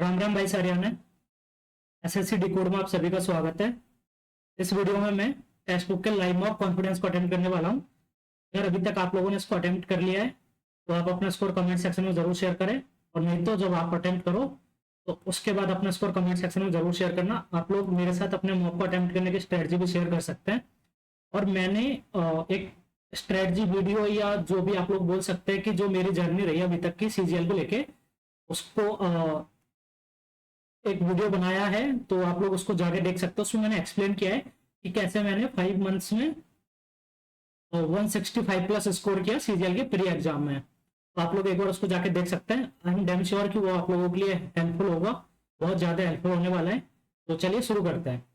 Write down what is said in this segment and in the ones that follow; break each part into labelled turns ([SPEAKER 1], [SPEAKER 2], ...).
[SPEAKER 1] राम राम भाई सारियान है। SSC decode में आप सभी का स्वागत है। इस वीडियो में मैं टेक्स्ट बुक के लाइव मॉक कॉन्फिडेंस को अटेम्प्ट करने वाला हूं। अगर अभी तक आप लोगों ने इसको अटेम्प्ट कर लिया है तो आप अपना स्कोर कमेंट सेक्शन में जरूर शेयर करें, और नहीं तो जब आप अटेम्प्ट करो तो उसके बाद अपना स्कोर कमेंट सेक्शन में जरूर शेयर करना। आप लोग मेरे साथ अपने मॉक को अटेम्प्ट करने की स्ट्रेटजी भी शेयर कर सकते हैं। और मैंने एक स्ट्रेटजी वीडियो या जो भी आप लोग बोल सकते हैं कि जो मेरी जर्नी रही अभी तक की सीजीएल को लेके, उसको एक वीडियो बनाया है, तो आप लोग उसको जाके देख सकते हो। उसमें मैंने एक्सप्लेन किया है कि कैसे मैंने 5 मंथ्स में 165 प्लस स्कोर किया सीजीएल के प्री एग्जाम में। तो आप लोग एक बार उसको जाके देख सकते हैं। आई एम डैम श्योर कि वो आप लोगों के लिए हेल्पफुल होगा, बहुत ज्यादा हेल्पफुल होने वाला है। तो चलिए शुरू करते हैं।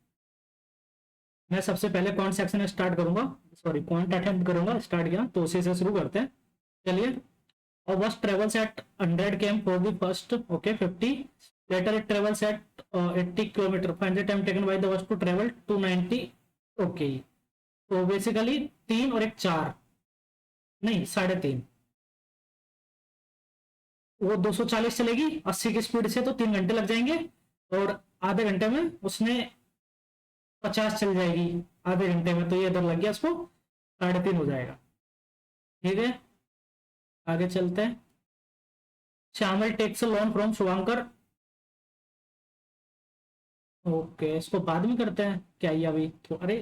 [SPEAKER 1] मैं सबसे पहले पॉइंट सेक्शन में स्टार्ट करूंगा, सॉरी पॉइंट अटेम्प्ट करूंगा। स्टार्ट किया तो उसी से शुरू करते हैं। चलिए। और बस travels eight 100 km for the first, okay 50। later it travels at 80 kilometre. find the time taken by the bus to travel 290। Okay, तो बेसिकली 3 और एक 4, नहीं 3.5, वो 240 चलेगी 80 की स्पीड से, तो 3 घंटे लग जाएंगे। और आधे घंटे में उसने 50 चल जाएगी आधे घंटे में, तो ये इधर लग गया उसको 3.5 हो जाएगा। ठीक है, आगे चलते हैं। Shyamal takes a loan from Shubhankar. Okay, इसको बाद में करते हैं क्या, ये अभी तो अरे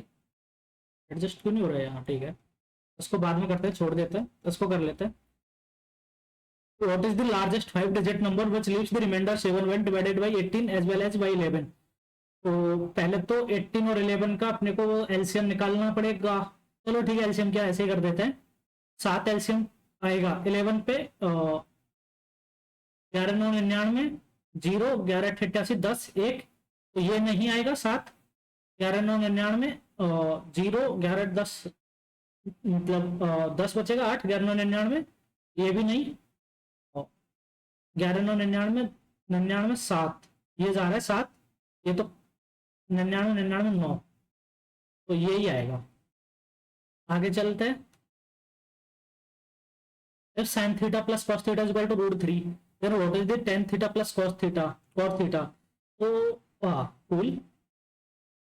[SPEAKER 1] एडजस्ट क्यों नहीं हो रहा है यहाँ। ठीक है, इसको बाद में करते हैं, छोड़ देते हैं, इसको कर लेते हैं। What is the largest 5 digit number which leaves the remainder 7 when divided by 18 as well as by 11। तो पहले तो 18 और 11 का अपने को एलसीएम निकालना पड़ेगा। चलो ठीक है, एलसीएम क्या ऐसे ही कर देते हैं। 7 एलसीएम आएगा 11 पे, 11 9 99, 0 11 88 10 1, तो ये नहीं आएगा 7। 11 9 99, 0 11 10, मतलब 10 बचेगा 8, 11 9 99, ये भी नहीं। 11 9 99 99 7, ये जा रहा है 7, ये तो 99 99 9, तो यही आएगा। आगे चलते हैं। if sin theta plus cos theta is equal to √3, then what is the tan theta plus cos theta cos theta। तो कूल।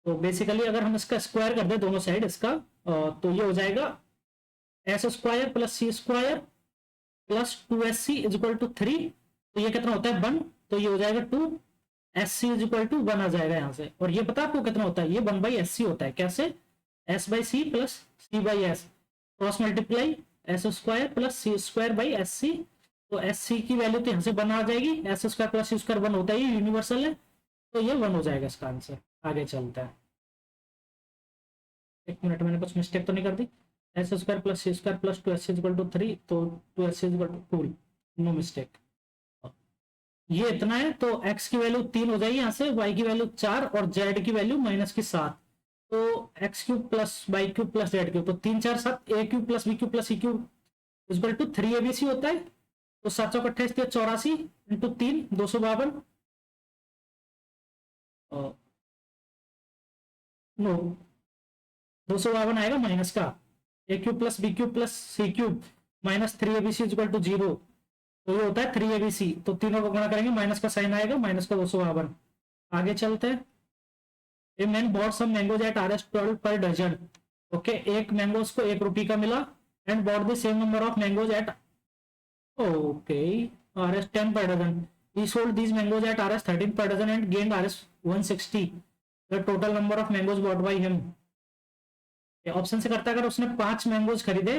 [SPEAKER 1] तो बेसिकली अगर हम इसका स्क्वायर कर दे दोनों साइड इसका, तो ये हो जाएगा S square plus C square plus 2SC is equal to 3। तो ये कितना होता है 1, तो ये हो जाएगा 2SC इज इक्वल टू 1 आ जाएगा यहाँ से। और ये पता है आपको कितना होता है, ये 1/SC होता है। कैसे, S/C plus C/S, cross multiply S square plus C square by SC। तो SC की वैल्यू तो यहाँ से 1 आ जाएगी, S square plus C square 1 होता है, ये यूनिवर्सल है, तो ये 1 हो जाएगा इसका आंसर। आगे चलता है। एक मिनट, मैंने कुछ मिस्टेक तो नहीं कर दी। S square plus C square plus 2SC is equal to 3, तो 2SC is equal to 2, no mistake. ये इतना है, तो x की वैल्यू 3 हो जाएगी यहाँ से, y की वैल्यू 4 और z की वैल्यू -7। तो X cube plus Y cube plus Z cube, तो 3 4 7, A cube plus B cube plus C cube equal to 3ABC होता है। तो 7 चौक 28 84 इंटू 3 252, नो 252 आएगा माइनस का, A cube plus B cube plus C cube minus 3ABC equal to 0। तो ये होता है 3ABC, तो तीनों को गुणा करेंगे, माइनस का साइन आएगा, माइनस का 252। आगे चलते हैं। A man bought some mangoes at RS12 पर डजन। ओके, एक मैंगोज को 1 रुपये का मिला, and bought the same number of mangoes eight, okay, RS10 per dozen। He sold these mangoes at RS13 per dozen and gained RS160, the total number of mangoes bought by him। Option से करता है, अगर उसने 5 mangoes खरीदे,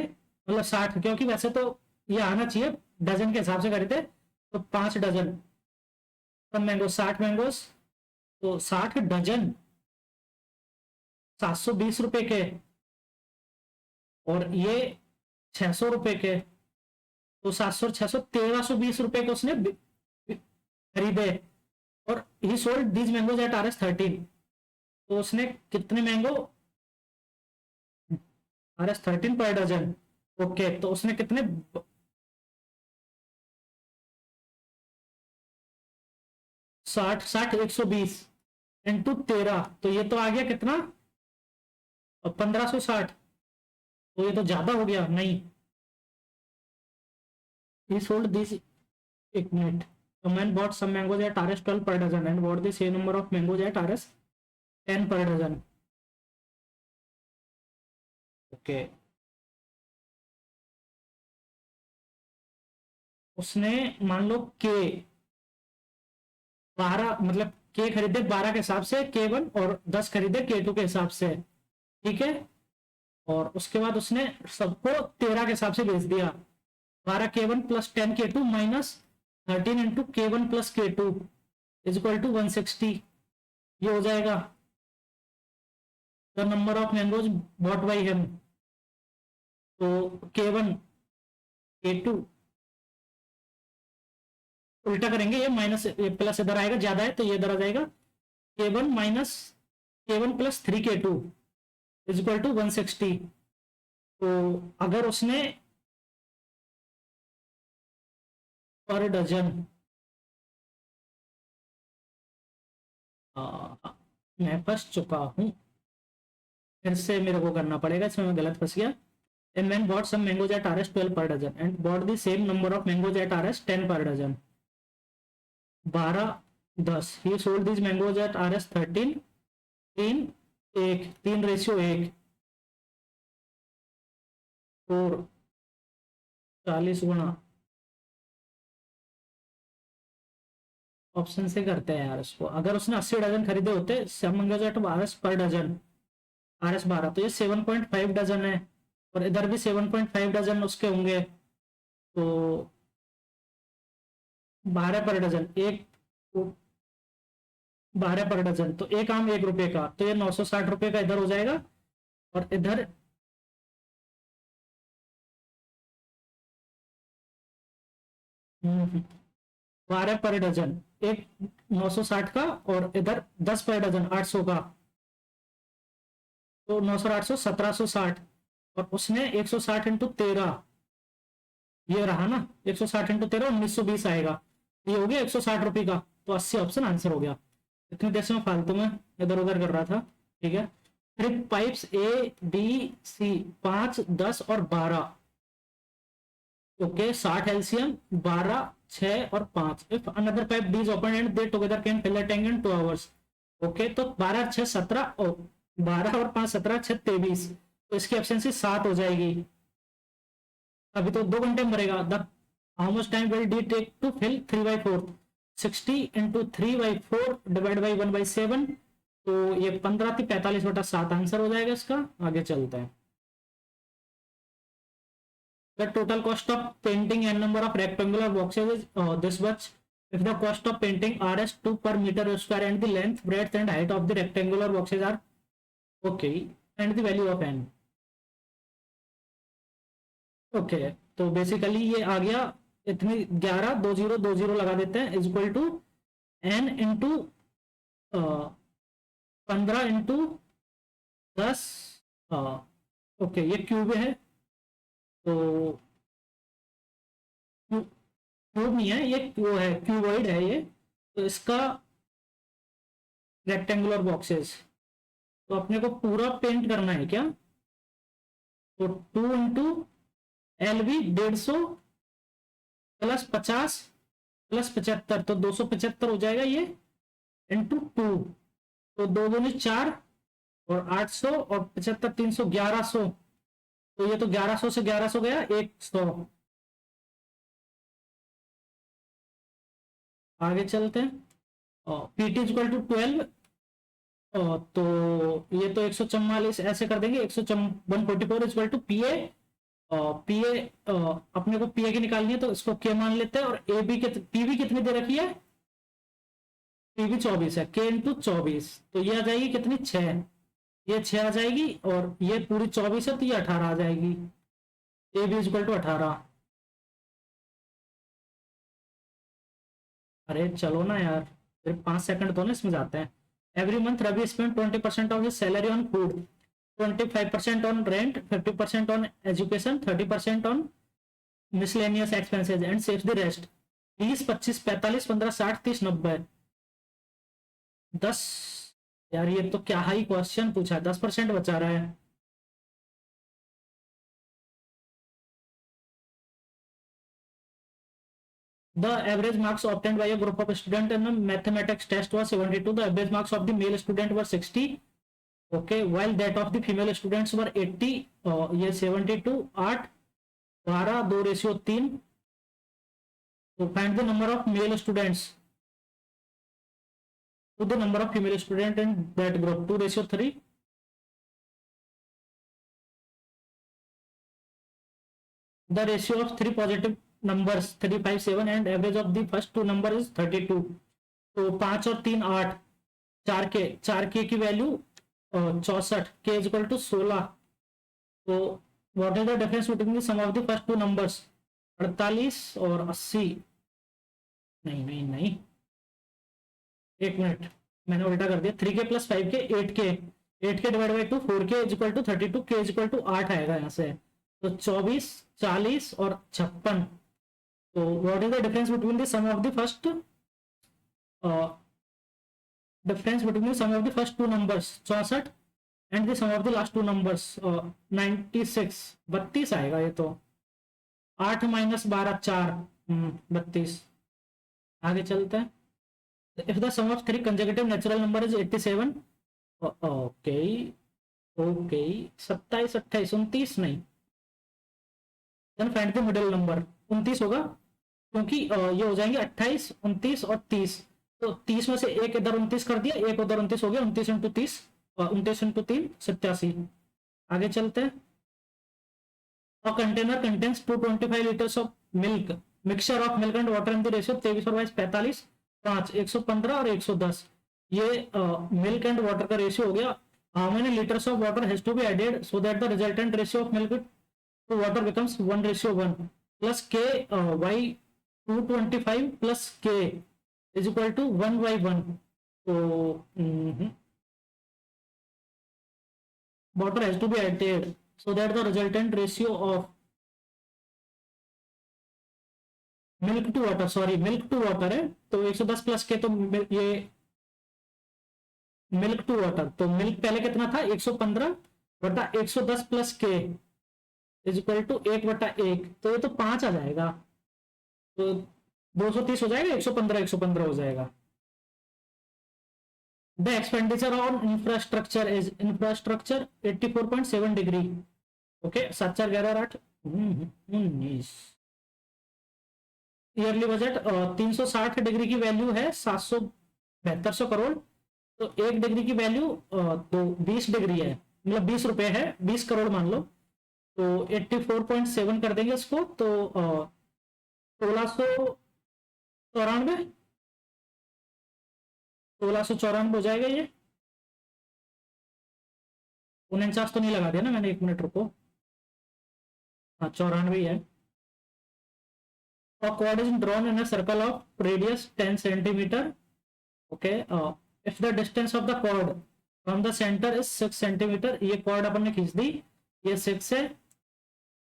[SPEAKER 1] मतलब 60, क्योंकि वैसे तो ये आना चाहिए डजन के हिसाब से खरीदे, तो 5 डजन, कम मैंगोज 60 मैंगोज, तो 60 डजन 720 रुपए के, और ये 600 रुपए के, तो 700 600 1320 रुपए के उसने खरीदे। और ही sold these mangoes eight RS13, तो उसने कितने मैंगो, RS13 पर डजन, ओके, तो उसने कितने 60 60 120 इंटू 13, तो ये तो आ गया कितना 1560। तो ये तो ज्यादा हो गया, नहीं, ही सोल्ड दिस, एक minute, A man bought some mangoes at Rs 12 per dozen and bought the same number of mangoes at Rs 10 per dozen. Okay, उसने मान लो के 12 मतलब के खरीदे 12 के हिसाब से K1 और 10 खरीदे K2 के हिसाब से, ठीक है। और उसके बाद उसने सबको 13 के हिसाब से बेच दिया। 12 K1 plus 10 K2 minus 13 into K1 plus K2 is equal to 160। ये हो जाएगा the number of mangoes bought by him. तो K1 K2 उल्टा करेंगे, ये माइनस ये प्लस इधर आएगा, ज्यादा है तो ये इधर आ जाएगा। K1 minus K1 plus 3 K2 is equal to 160। तो अगर उसने पर डजन मैं फंस चुका हूं, फिर से मेरे को करना पड़ेगा, इसमें मैं गलत फंस गया। A man bought some mangoes at Rs 12 per dozen and bought the same number of mangoes at Rs 10 per dozen. 12 10 he sold these mangoes at Rs 13 3 1 3:1 और 40 गुना। ऑप्शन से करते हैं यार इसको। अगर उसने 80 डजन खरीदे होते सब mangoes at Rs per dozen Rs 12 तो ये 7.5 डजन है और इधर भी 7.5 डजन उसके होंगे, तो 12 पर डजन, एक 12 पर डजन तो एक आम 1 रुपए का, तो ये 960 रुपए का इधर हो जाएगा। और इधर 12 पर डजन एक 960 का और इधर 10 पर डजन 800 का, तो 900 800 1760। और उसने 160 इंटू 13 ये रहा ना, 160 इंटू 13 1920 आएगा, ये हो गया 160 रुपए का। तो 80 ऑप्शन आंसर हो गया। इतनी देर से मैं फालतू में इधर उधर कर रहा था, ठीक है। ट्रिप पाइप्स ए बी सी 5 10 और 12, ओके 60 एलसीएम 12 6 और 5। If another pipe D is open and they together can fill a tank in 2 hours, okay. तो 12 6 17 और 12 और 5 17 6 23, तो इसकी एफिशिएंसी 7 हो जाएगी। अभी तो 2 घंटे में भरेगा। The how much time will D take to fill 3/4, 60 into 3/4 divide by 1/7, तो ये 15 थी 45/7 आंसर हो जाएगा इसका। आगे चलते हैं। The total cost of painting n number of rectangular boxes is this much. If the cost of painting Rs 2 per meter square and the length, breadth and height of the rectangular boxes are okay and the value of n, okay तो basically ये आ गया इतनी 11 20 लगा देते हैं is equal to n into 15 into 10, okay ये cube है, तो क्यूब नहीं है ये, वो है क्यूबॉइड है ये, तो इसका रेक्टेंगुलर बॉक्सेस, तो अपने को पूरा पेंट करना है क्या। तो 2 इंटू LV 150 प्लस 50 प्लस 75, तो 275 हो जाएगा ये इंटू 2, तो 2 दूनी 4 और 800 और 75 300 1100, तो ये तो 1100 से 1100 गया 100। आगे चलते हैं। PT इक्वल टू 12, तो ये तो 144 ऐसे कर देंगे। 144 इक्वल टू PA, PA अपने को PA की निकालनी है तो इसको K मान लेते हैं। और AB के PB कितनी दे रखी है, PB 24 है, K इंटू 24, तो ये आ जाएगी कितनी 6, ये 6 आ जाएगी और ये पूरी 24 है तो ये 18 आ जाएगी। AB equal to 18। अरे चलो ना यार, सिर्फ 5 सेकंड तो ना इसमें जाते हैं। Every month Ravi spend 20% of his salary on food, 25% on rent, 50% on education, 30% on miscellaneous expenses and saves the rest. 20 25 45 15 60 30 90 10। यार ये तो क्या हाई क्वेश्चन पूछा है, 10% बचा रहा है। The average marks obtained by a group of students in a mathematics test was 72. The average marks of the male student were 60. Okay, while that of the female students were 80. ये 72, 8, 12, 2:3. So find the number of male students to the number of female students in that group. 2:3. The ratio of three positive numbers 3, 5, 7 and average of the first two number is 32. तो 5 और 3 8, 4 के की value 64, के is equal to 16. तो what is the difference between the sum of the first two numbers? 48 और 80. नहीं, एक minute, मैंने उल्टा कर दिया. 3 के प्लस 5 के 8 के, 8 के डिवाइड बाई 2, 4 के इज इक्वल टू 32, के इज इक्वल टू 8 आएगा यहाँ से. तो 24, 40 और 56. तो what is the difference between the sum of the first difference between the sum of the first two numbers 64 and the sum of the last two numbers 96. 32 आएगा ये तो. 8 माइनस 12 4, 32. आगे चलते हैं. If the sum of three consecutive natural number is 87, okay, 27, 28, 29 नहीं. Then find the middle number. 29 होगा क्योंकि ये हो जाएंगे 28, 29 और 30. तो 30 में से एक इधर 29 कर दिया, एक उधर 29 हो गया. 29 इंटू 30, 29 इंटू 3, 87. आगे चलते हैं. A container contains 225 liters of milk. Mixture of milk and water in the ratio 23 और 45, 5, 115 और 110. ये मिल्क एंड वाटर का रेशियो हो गया. How many litres of water has to be added so that the resultant ratio of milk to water becomes 1:1 plus K Y 225 plus K is equal to 1/1. तो water has to be added so that the resultant ratio of milk to water, sorry milk to water है तो 110 plus K, तो ये milk to water. तो milk पहले कितना था? 115 बटा 110 plus K is equal to 1/1. तो ये तो 5 आ जाएगा. तो 230 हो जाएगा, 115 हो जाएगा. The expenditure on infrastructure is infrastructure 84.7 degree. Okay, 7, 4, 11, 8, 19. Yearly budget 360 degree की वैल्यू है 772 करोड़. तो 1 डिग्री की वैल्यू तो 20 डिग्री है, मतलब 20 रुपए है, 20 करोड़ मान लो. तो 84.7 कर देंगे इसको. तो 1694 हो जाएगा. ये 49 तो नहीं लगा दिया ना मैंने, 1 मिनट रुको. हाँ 94 है. A chord is drawn in a circle of radius 10 centimeter. Okay. If the distance of the chord from the center is 6 centimeter, ये chord अपन ने खींच दी, ये 6 है,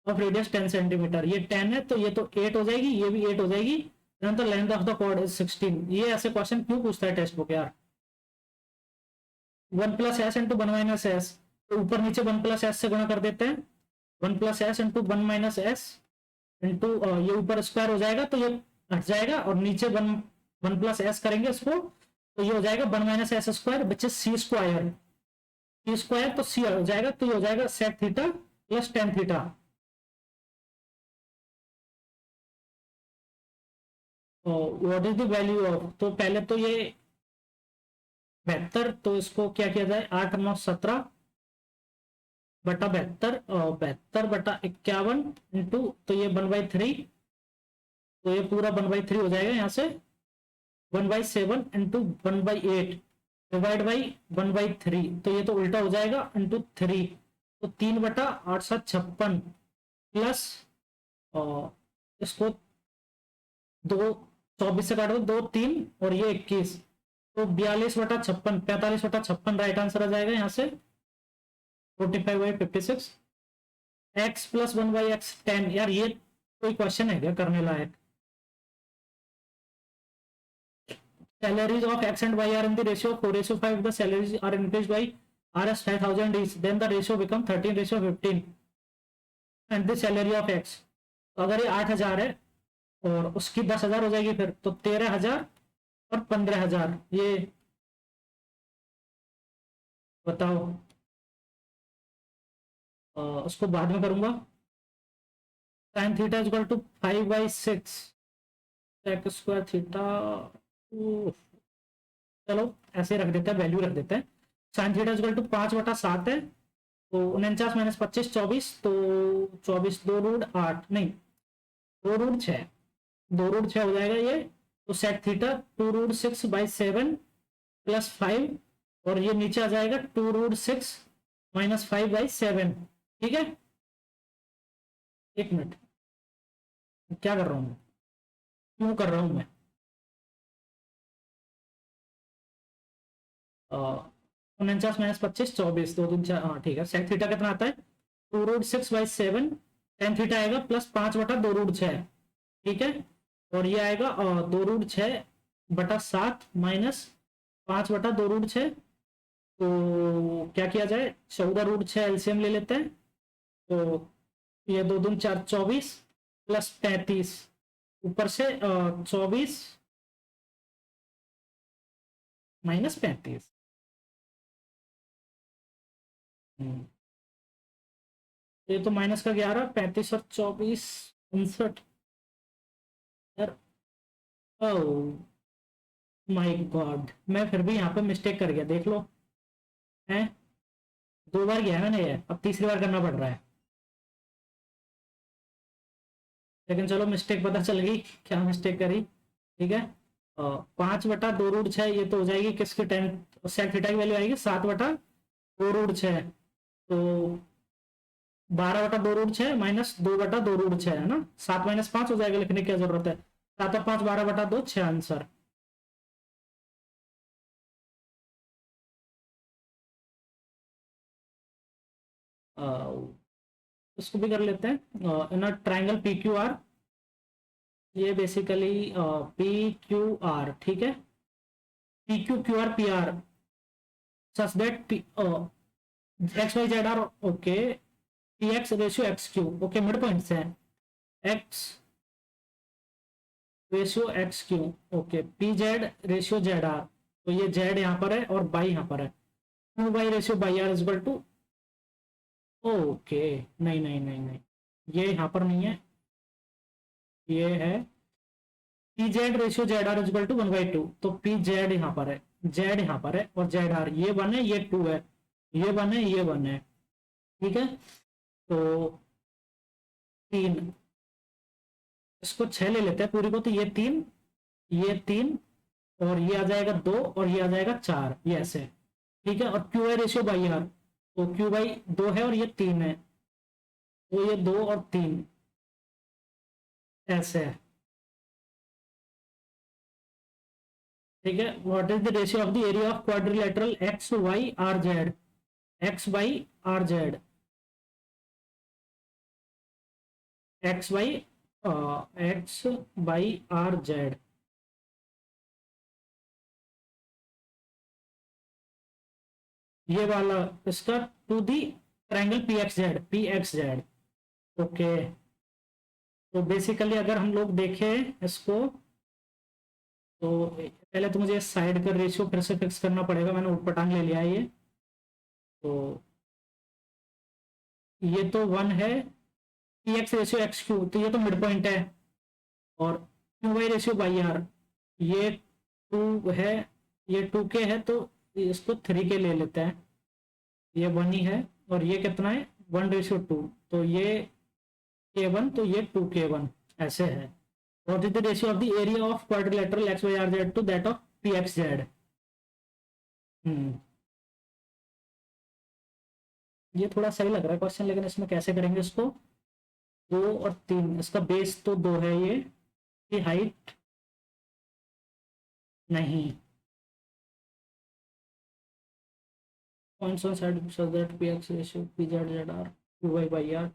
[SPEAKER 1] of radius 10 centimeter, ये 10 है, तो ये तो 8 हो जाएगी, ये भी 8 हो जाएगी. Then the length of the chord is 16. ये ऐसे क्वेश्चन क्यों पूछता है टेक्स्ट बुक यार? 1 plus S into 1 minus S, तो ऊपर नीचे 1 प्लस एस से गुणा कर देते हैं. 1 plus S into 1 minus S into ये ऊपर स्क्वायर हो जाएगा तो ये हट जाएगा, और नीचे 1 प्लस एस करेंगे इसको, तो ये हो जाएगा 1 माइनस एस स्क्वायर बच्चे सी स्क्वायर. सी स्क्वायर तो सी हो जाएगा, तो ये हो जाएगा sec theta plus tan theta. What is the value of, तो पहले तो ये 72, तो इसको क्या किया जाए, 8, 9, 17 बटा 72, 72 बटा 51 इंटू, तो ये 1/3, तो ये पूरा 1/3 हो जाएगा. यहाँ से 1/7 इंटू 1/8 डिवाइड बाई 1/3, तो ये तो उल्टा हो जाएगा इंटू 3, तो 3 बटा 8, 7, 56 प्लस इसको 2, 24 से काटो 2, 3 और ये 21, तो 42 बटा 56, 45 बटा 56 राइट आंसर आ जाएगा. यहाँ से 45/56. x plus 1/x 10. यार ये कोई क्वेश्चन है क्या करने लायक? Salaries of x and y are in the ratio 4:5. The salaries are increased by Rs 5,000 each. Then the ratio become 13:15. And the salary of x. तो अगर ये 8,000 है और उसकी 10,000 हो जाएगी, फिर तो 13,000 और 15,000, ये बताओ। उसको बाद में करूंगा। Sine theta is equal to 5/6 sec square theta. चलो ऐसे रख देते हैं, वैल्यू रख देते हैं। Sine theta is equal to 5/7 है, तो 49 - 25 24, तो 24 2√8 नहीं, 2√6, 2√6 हो जाएगा ये। तो सेक थीटा 2√6/7 प्लस 5, और ये नीचे आ जाएगा 2√6 - 5/7। ठीक है, एक मिनट, क्या कर रहा हूँ मैं, क्यों कर रहा हूँ मैं? 49 - 25 24, 2 3 4, हाँ ठीक है। सेक थीटा कितना आता है? 2√6/7, टेन थीटा आएगा प्लस 5/2√6। ठीक है, और ये आएगा 2√6/7 माइनस 5/2√6। तो क्या किया जाए, 14√6 एलसीएम ले लेते हैं। तो ये 2 2 4 24 प्लस 35, ऊपर से 24 माइनस 35। ये तो माइनस का 11, 35 और 24 59 यार। ओह माय गॉड, मैं फिर भी यहाँ पे मिस्टेक कर गया, देख लो। है, 2 बार गया मैंने ये, अब तीसरी बार करना पड़ रहा है। लेकिन चलो मिस्टेक पता चल गई, क्या मिस्टेक करी। ठीक है, 5/2√6, ये तो हो जाएगी किसकी, टेन सेक थीटा की वैल्यू आएगी 7/2√6। तो 12/2√6 माइनस 2/2√6 है ना, 7 - 5 हो जाएगा, लिखने की क्या जरूरत है। 7 और 5 12/2, 6 आंसर। इसको भी कर लेते हैं। In triangle P Q R, ये बेसिकली पी क्यू आर, ठीक है, P Q Q R P R such that P X Y Z R okay, P X ratio X Q okay, mid points है, X ratio X Q okay, P Z ratio Z R, तो ये Z यहाँ पर है और by यहाँ पर है, Q by ratio by R equal to, okay, नहीं नहीं नहीं नहीं, ये यहाँ पर नहीं है, ये है P Z ratio Z R equal to 1/2, तो पी जेड यहाँ पर है, जेड यहाँ पर है, और जेड आर ये 1 है, ये 2 है, ये 1 है, ये 1 है। ठीक है, तो 3, इसको 6 ले लेते हैं पूरी को, तो ये 3, ये 3, और ये आ जाएगा 2, और ये आ जाएगा 4, ये ऐसे। ठीक है, और Q I ratio by R, तो क्यू बाई 2 है और ये 3 है, तो ये 2 और 3 ऐसे है। ठीक है, what is the ratio of the area of quadrilateral X Y R Z, X by R Z, X by X by R Z. ये वाला इसका to the triangle P X Z okay. तो बेसिकली अगर हम लोग देखें इसको, तो पहले तो मुझे साइड का रेशियो फिर से फिक्स करना पड़ेगा, मैंने ऊटपटांग ले लिया है ये। तो ये तो 1 है, P X ratio X Q, तो ये तो मिड पॉइंट है, और Q Y ratio by R, ये 2 है, ये 2 के है, तो इसको 3 के ले लेते हैं, ये 1 ही है, और ये कितना है 1/2, तो ये K1, तो ये 2K1 ऐसे है। What is the ratio of the area of quadrilateral X Y R Z to that of P X Z. ये थोड़ा सही लग रहा है क्वेश्चन, लेकिन इसमें कैसे करेंगे इसको, 2 और 3, इसका बेस तो 2 है, ये की हाइट नहीं, points on side so that P X ratio P Z Z R Q Y by R.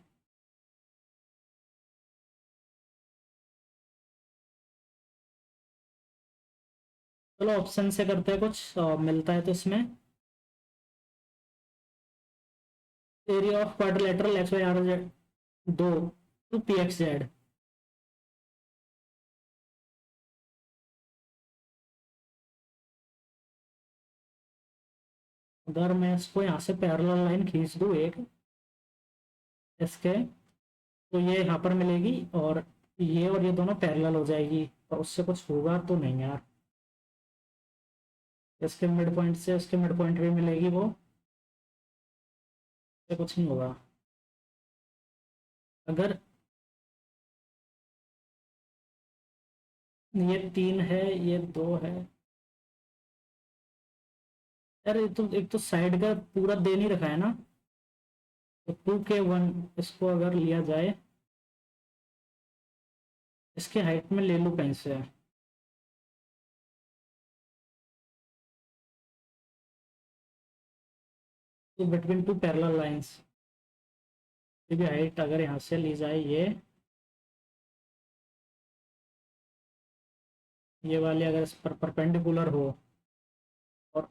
[SPEAKER 1] चलो ऑप्शन से करते हैं कुछ, मिलता है तो इसमें area of quadrilateral X Y R Z 2 to P X Z, अगर मैं इसको यहाँ से पैरेलल लाइन खींच दूँ एक इसके, तो ये यहाँ पर मिलेगी और ये दोनों पैरेलल हो जाएगी, और उससे कुछ होगा तो नहीं यार। इसके मिड पॉइंट से इसके मिड पॉइंट भी मिलेगी, वो से कुछ नहीं होगा। अगर ये 3 है, ये 2 है यार, ये तो एक तो साइड का पूरा दे नहीं रखा है ना, तो 2K1 इसको अगर लिया जाए, इसके हाइट में ले लूँ कहीं से, तो बिटवीन टू पैरेलल लाइंस की भी हाइट अगर यहाँ से ली जाए, ये वाली अगर इस पर परपेंडिकुलर हो, और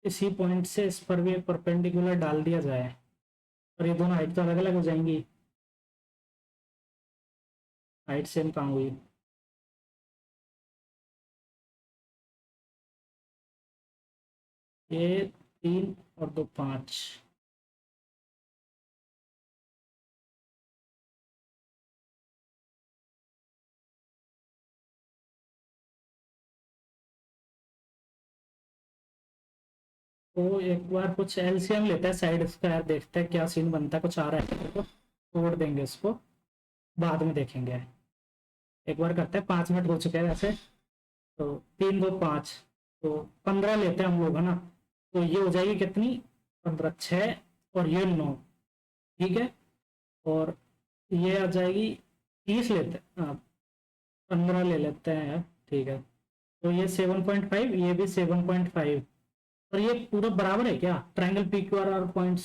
[SPEAKER 1] इसी पॉइंट से इस पर भी एक परपेंडिकुलर डाल दिया जाए, और ये दोनों हाइट तो अलग अलग हो जाएंगी, हाइट सेम कहाँ हुई। ये 3 और 2 5, तो एक बार कुछ एलसीएम लेते हैं साइड का यार, देखते हैं क्या सीन बनता है, कुछ आ रहा है तो तोड़ देंगे इसको, बाद में देखेंगे। एक बार करते हैं, 5 मिनट हो चुके हैं वैसे, तो 3 2 5, तो 15 लेते हैं हम लोग है ना, तो ये हो जाएगी कितनी, 15 6, और ये 9, ठीक है। और ये आ जाएगी 30 लेते हैं, 15 ले लेते हैं यार, ठीक है। तो ये 7.5, ये भी 7.5, और ये पूरा बराबर है क्या triangle P Q are points?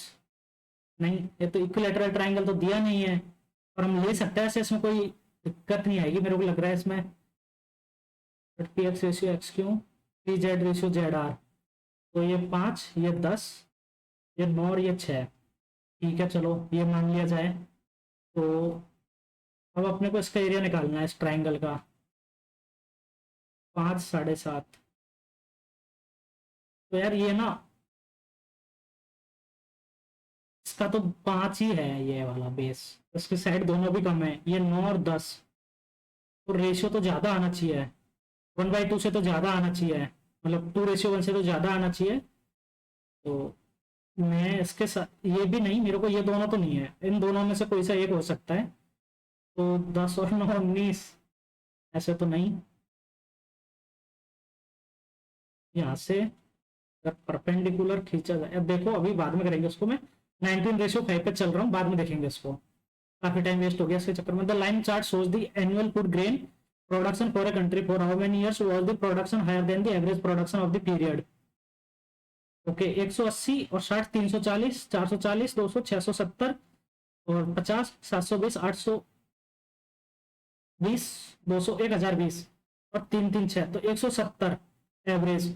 [SPEAKER 1] नहीं, ये तो इक्विलेटरल ट्राइंगल तो दिया नहीं है, और हम ले सकते हैं ऐसे, इसमें कोई दिक्कत नहीं आएगी मेरे को लग रहा है इसमें। P X ratio X Q, P Z ratio Z R, तो ये 5, ये 10, ये 9 और ये 6, ठीक है चलो ये मान लिया जाए। तो अब अपने को इसका एरिया निकालना है इस ट्राइंगल का, 5 7.5, तो यार ये ना, इसका तो 5 ही है ये वाला बेस, इसकी साइड दोनों भी कम है, ये 9 और 10, तो रेशियो तो ज़्यादा आना चाहिए, 1/2 से तो ज़्यादा आना चाहिए, मतलब 2:1 से तो ज़्यादा आना चाहिए। तो मैं इसके साथ ये भी नहीं, मेरे को ये दोनों तो नहीं है, इन दोनों में से कोई सा एक हो सकता है, तो 10 और 9 19, ऐसे तो नहीं। यहाँ से अगर परपेंडिकुलर खींचा जाए, अब देखो अभी बाद में करेंगे उसको, मैं 19:5 पे चल रहा हूँ, बाद में देखेंगे इसको, काफी टाइम वेस्ट हो गया इसके चक्कर में। The line chart shows the annual food grain production for a country, for how many years was the production higher than the average production of the period. Okay, 180 और 60, 340, 440, 200, 670 और 50, 720, 820, 200, 1020 और 3 3 6, तो 170 एवरेज।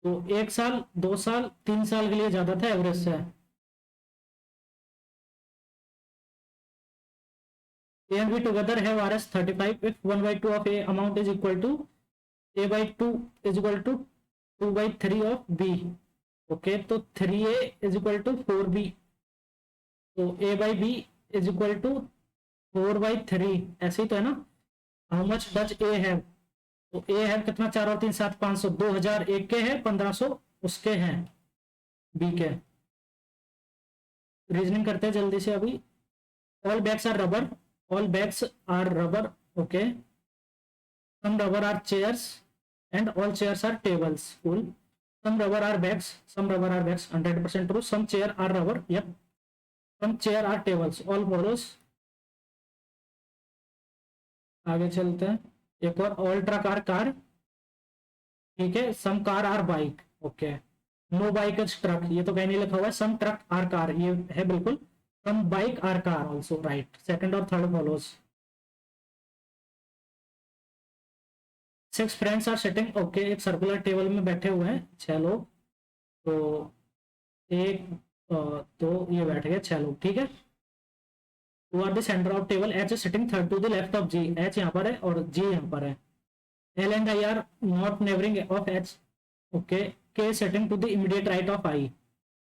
[SPEAKER 1] तो 1 साल 2 साल 3 साल के लिए ज्यादा था एवरेज से। A and B together have RS 35 if 1/2 of A amount is equal to A/2 is equal to 2/3 of B। Okay, तो 3A is equal to 4B, तो A/B is equal to 4/3, ऐसे ही तो है ना। How much does A have, तो A have कितना, 4 और 3 7, 500, 2000 एक के है, 1500 उसके हैं B के। रीजनिंग करते हैं जल्दी से अभी। All bags are rubber, all bags are rubber, okay, some rubber are chairs and all chairs are tables, cool. Some rubber are bags, some rubber are bags, 100% true. Some chair are rubber, yep. Some chair are tables, all follows। आगे चलते हैं, एक और, all truck are car, ठीक है। some car are bike, okay, no bike is truck, ये तो कहीं नहीं लिखा हुआ है। some truck are car, ये है बिल्कुल। some bike are car also, right, second और third follows। 6 friends are sitting, okay, एक सर्कुलर टेबल में बैठे हुए हैं 6 लोग, तो एक तो ये बैठ गए 6 लोग, ठीक है। Two are the centre of table, H sitting third to the left of G, H यहाँ पर है और जी यहाँ पर है। L and I are not neighbouring of H, okay, K sitting to the immediate right of I,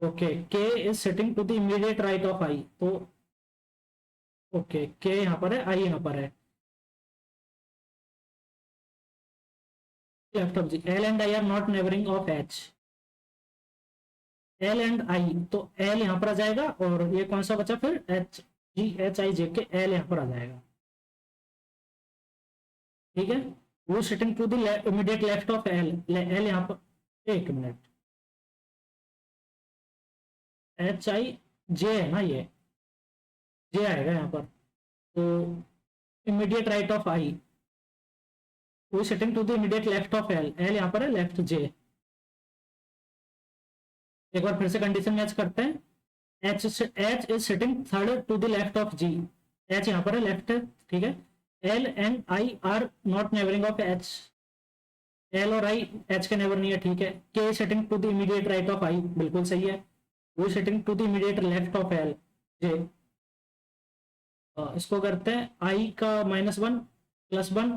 [SPEAKER 1] okay, K is sitting to the immediate right of I, तो okay के यहाँ पर है, आई यहाँ पर है, left of G, L and I are not neighbouring of H, L and I, तो L यहाँ पर आ जाएगा और ये कौन सा बचा फिर, एच जी एच आई जे के, एल यहाँ पर आ जाएगा। ठीक है, वो sitting to the immediate left of L, L यहाँ पर, एक मिनट, एच आई जे है ना, ये जे आएगा यहाँ पर, तो इमीडिएट राइट ऑफ आई, वो sitting to the immediate left of L, L यहाँ पर है, लेफ्ट जे। एक बार फिर से कंडीशन मैच करते हैं, H is sitting third to the left of G, H यहाँ पर है, लेफ्ट है, ठीक है, L and I are not neighbouring of H, L और आई एच के नेबर नहीं है, ठीक है, K sitting to the immediate right of I, बिल्कुल सही है, वो sitting to the immediate left of L J. इसको करते हैं आई का -1 +1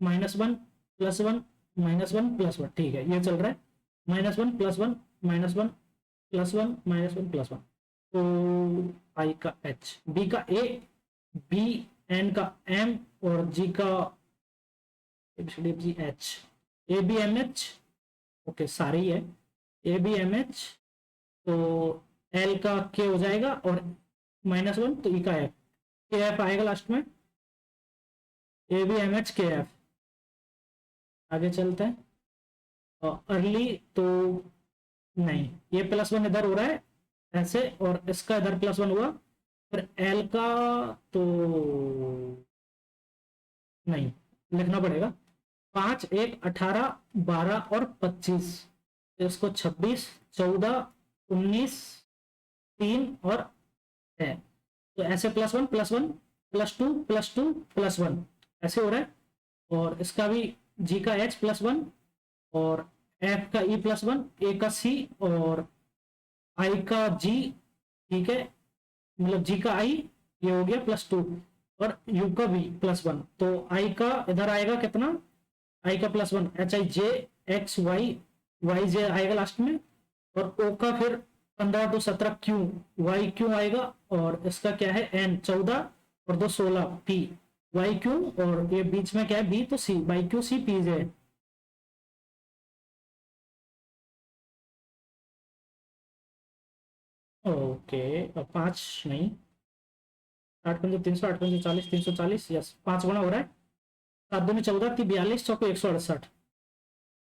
[SPEAKER 1] -1 +1 -1 +1, ठीक है, ये चल रहा है, -1 +1 -1 +1 -1 +1, तो आई का एच, बी का ए, बी एन का एम, और जी का G H, A B M H, okay सारे ही है, ए बी एम एच, तो एल का के हो जाएगा और -1, तो ई का एफ, के एफ आएगा लास्ट में, ए बी एम एच के एफ। आगे चलते हैं, और अर्ली तो नहीं, ये +1 इधर हो रहा है ऐसे, और इसका इधर +1 हुआ, फिर एल का तो नहीं, लिखना पड़ेगा, 5 1 18 12 और 25, इसको 26 14 19 3 और है, तो ऐसे +1 +1 +2 +2 +1 ऐसे हो रहा है, और इसका भी जी का एच +1, और एफ का ई +1, ए का सी, और आई का जी, ठीक है, मतलब जी का आई, ये हो गया +2, और यू का भी +1, तो आई का इधर आएगा कितना, आई का +1 H I J X Y, Y J आएगा लास्ट में, और ओ का फिर 15 to 17 क्यू, वाई क्यू आएगा, और इसका क्या है एन 14 और 2 16 पी, वाई क्यू, और ये बीच में क्या है बी, तो C, Y Q C P J. Okay, अब 5 नहीं, 8 × 5 = 300, 8 × 40 340, यस 5 गुना हो रहा है, 7 दूनी 14 3 42 चौको 168,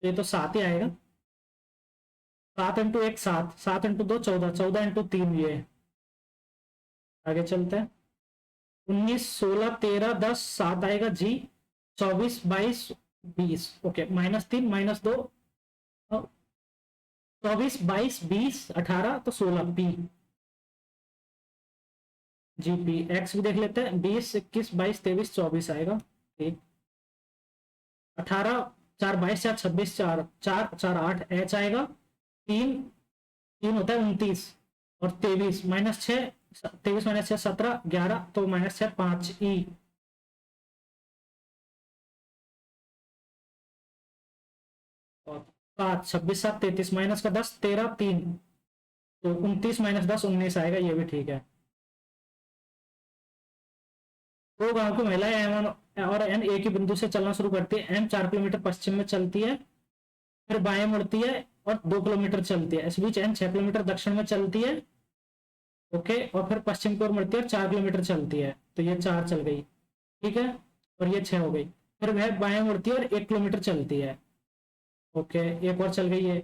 [SPEAKER 1] ये तो 7 ही आएगा, 7 × 1 7, 7 × 2 14, 14 × 3 ये। आगे चलते हैं, 19 16 13 10 7 आएगा जी, 24 22 20, ओके -3 -2, 24 22 20 18, तो 16 पी जी पी, एक्स भी देख लेते हैं, 20 21 22 23 24 आएगा, ठीक, 18 4 22 4 26 4 4 4 8 एच आएगा, 3 3 होता है 29, और 23 -6 23 -6 17 11, तो -6 5 ई, और 5 26 7 33 माइनस का 10 13 3, तो 29 -10 19 आएगा, ये भी ठीक है। दो गांव की महिलाएं एम और एन एक ही बिंदु से चलना शुरू करती है, एम 4 किलोमीटर पश्चिम में चलती है, फिर बाएं मुड़ती है और 2 किलोमीटर चलती है, इस बीच एन 6 किलोमीटर दक्षिण में चलती है, ओके, और फिर पश्चिम की ओर मुड़ती है और 4 किलोमीटर चलती है, तो ये 4 चल गई, ठीक है, और ये 6 हो गई, फिर वह बाएं मुड़ती है और 1 किलोमीटर चलती है, ओके, एक और चल गई है,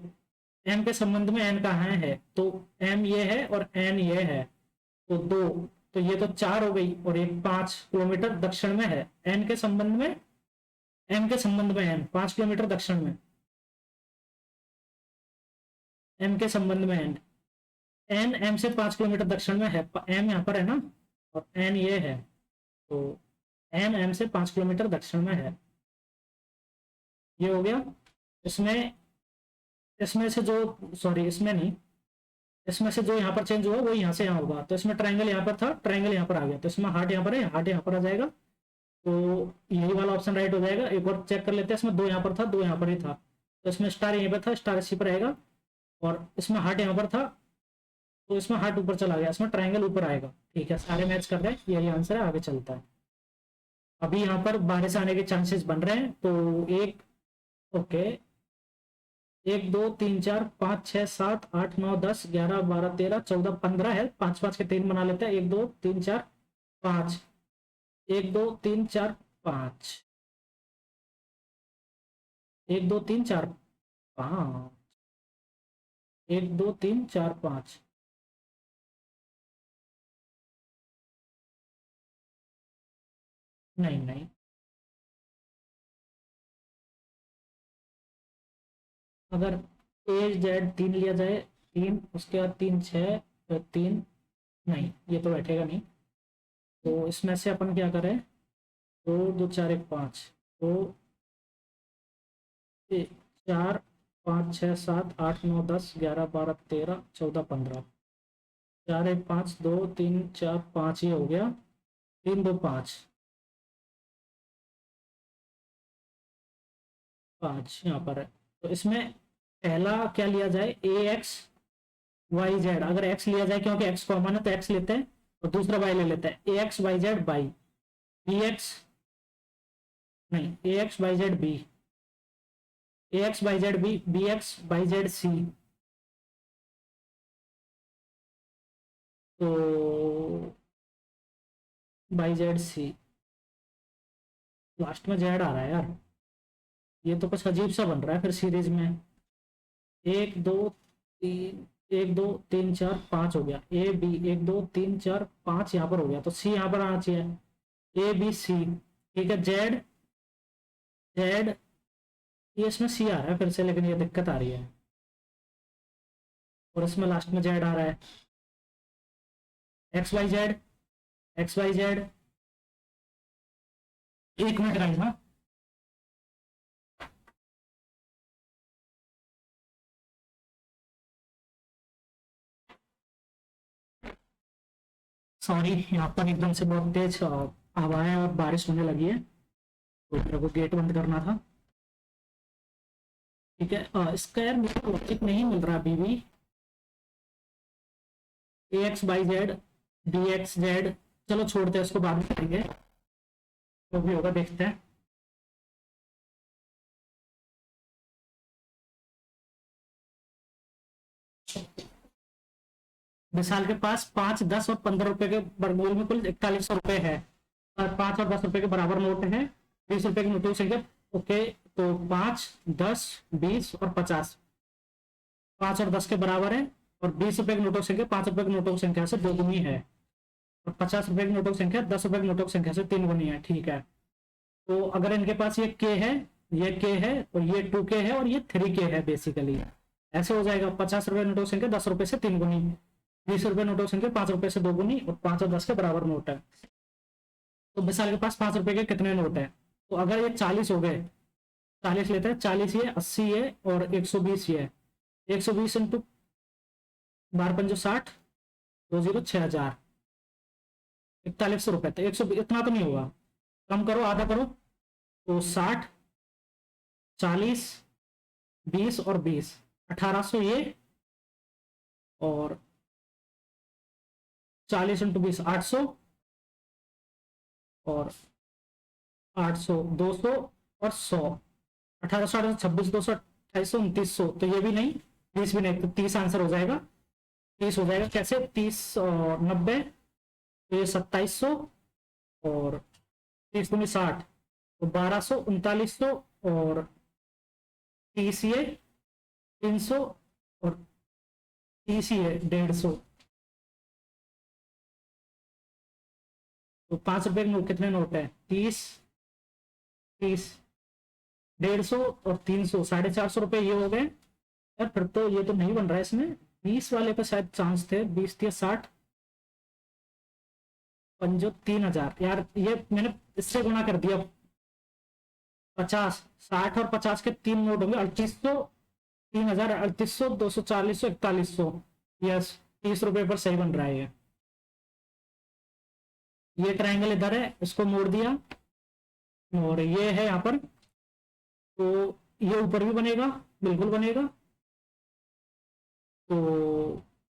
[SPEAKER 1] एम के संबंध में एन कहाँ है, तो एम ये है और एन ये है, तो 2, तो ये तो 4 हो गई, और एक 5 किलोमीटर दक्षिण में है, एन के संबंध में, एम के संबंध में एन 5 किलोमीटर दक्षिण में, एम के संबंध में एन, एन एम से 5 किलोमीटर दक्षिण में है, एम यहाँ पर है ना, और एन ये है, तो एन एम से 5 किलोमीटर दक्षिण में है, ये हो गया। इसमें इसमें से जो, सॉरी इसमें नहीं, इसमें से जो यहाँ पर चेंज हुआ वो यहाँ से यहाँ होगा, तो इसमें ट्रायंगल यहाँ पर था, ट्रायंगल यहाँ पर आ गया, तो इसमें हार्ट यहाँ पर है, हार्ट यहाँ पर आ जाएगा, तो यही वाला ऑप्शन राइट हो जाएगा। एक और चेक कर लेते हैं, इसमें 2 यहाँ पर था, 2 यहाँ पर ही था, तो इसमें स्टार यहीं पर था, स्टार इसी पर रहेगा, और इसमें हार्ट यहाँ पर था, तो इसमें हार्ट ऊपर चला गया, इसमें ट्रायंगल ऊपर आएगा। ठीक है, सारे मैच कर रहे हैं, यही आंसर है, आगे चलता है। अभी यहाँ पर बारिश आने के चांसेस बन रहे हैं, तो एक, ओके, 1 2 3 4 5 6 7 8 9 10 11 12 13 14 है, 5 5 के 3 बना लेते हैं, 1 2 3 4 5, 1 2 3 4 5, 1 2 3 4 5, 1 2 3 4 5, नहीं नहीं, अगर ए जेड 3 लिया जाए, 3, उसके बाद 3 6, फिर 3, नहीं ये तो बैठेगा नहीं। तो इसमें से अपन क्या करें, 2 2 4 1 5, तो 4 5 6 7 8 9 10 11 12 13 14 15, 4 1 5 2 3 4 5, ये हो गया, 3 2 5, 5 यहाँ पर है। तो इसमें पहला क्या लिया जाए, ए एक्स वाई जेड, अगर एक्स लिया जाए क्योंकि एक्स कॉमन है तो एक्स लेते हैं, और दूसरा वाई ले लेते हैं, A X Y Z by, B X, नहीं, A X Y Z B, A X Y Z B, B X Y Z C, तो वाई जेड सी, लास्ट में जेड आ रहा है यार, ये तो कुछ अजीब सा बन रहा है फिर सीरीज में। 1 2 3, 1 2 3 4 5 हो गया, ए बी, 1 2 3 4 5 यहाँ पर हो गया, तो सी यहाँ पर आना चाहिए, ए बी सी। ठीक है, जेड जेड, ये इसमें सी आ रहा है फिर से, लेकिन ये दिक्कत आ रही है, और इसमें लास्ट में जेड आ रहा है, X Y Z, X Y Z, 1 minute guys, हाँ, सॉरी, यहाँ पर एकदम से बहुत तेज हवाएं और बारिश होने लगी है, तो मेरे को गेट बंद करना था। ठीक है, इसका यार मुझे लॉजिक नहीं मिल रहा अभी भी, A X Y Z, D X Z, चलो छोड़ते हैं इसको, बाद में करेंगे, जो भी होगा देखते हैं। विशाल के पास 5 10 और 15 रुपए के वर्गमूल में कुल 4100 रुपए है, और 5 और 10 रुपए के बराबर नोट है, 20 रुपए की नोटों की संख्या, ओके, तो 5 10 20 और 50, 5 और 10 के बराबर है, और 20 रुपए की नोटों की संख्या 5 रुपए की नोटों की संख्या से 2 गुनी है, और 50 रुपए की नोटों की संख्या 10 रुपए की नोटों की संख्या से 3 गुनी है। ठीक है, तो अगर इनके पास ये के है, ये के है, और ये 2 के है, और ये 3 के है, बेसिकली ऐसे हो जाएगा, 50 रुपए नोटों की संख्या 10 रुपए से 3 गुनी, 20 रुपए नोटों की संख्या 5 रुपए से 2 गुनी, और 5 और 10 के बराबर नोट है। तो विशाल के पास 5 रुपए के कितने नोट है, तो अगर ये 40 हो गए, 40 लेते हैं, 40 ये, 80 ये, और 120 ये, 120 इंटू 12 5 60, 2 0 6000, 4100 रुपए, तो 100, इतना तो नहीं होगा, कम करो, आधा करो, तो 60, 40, 20 और 20, 1800 ये, और 40 इंटू 20, 800, और 800, 200 और 100, 1800, 1826, 200, 2800, 2900, तो ये भी नहीं, 20 भी नहीं, तो 30 आंसर हो जाएगा, 30 हो जाएगा, कैसे, 30 और 90, तो ये 2700, और 30 × 60, तो 1200, 3900, और 30 ये 300, और 30 ये 150, तो 5 रुपए के नोट कितने नोट है, 30, 30, 150 और 300, 450 रुपए ये हो गए यार, फिर तो ये तो नहीं बन रहा है इसमें, 20 वाले पे शायद चांस थे, 20 × 60, 3000 यार, ये मैंने इससे गुना कर दिया, 50, 60 और 50 के 3 नोट होंगे, 3800, 3000, 3800, 200, 4000, 4100, यस, 30 रुपए पर सही बन रहा है ये ट्रायंगल इधर है, इसको मोड़ दिया, और ये है यहाँ पर, तो ये ऊपर भी बनेगा, बिल्कुल बनेगा, तो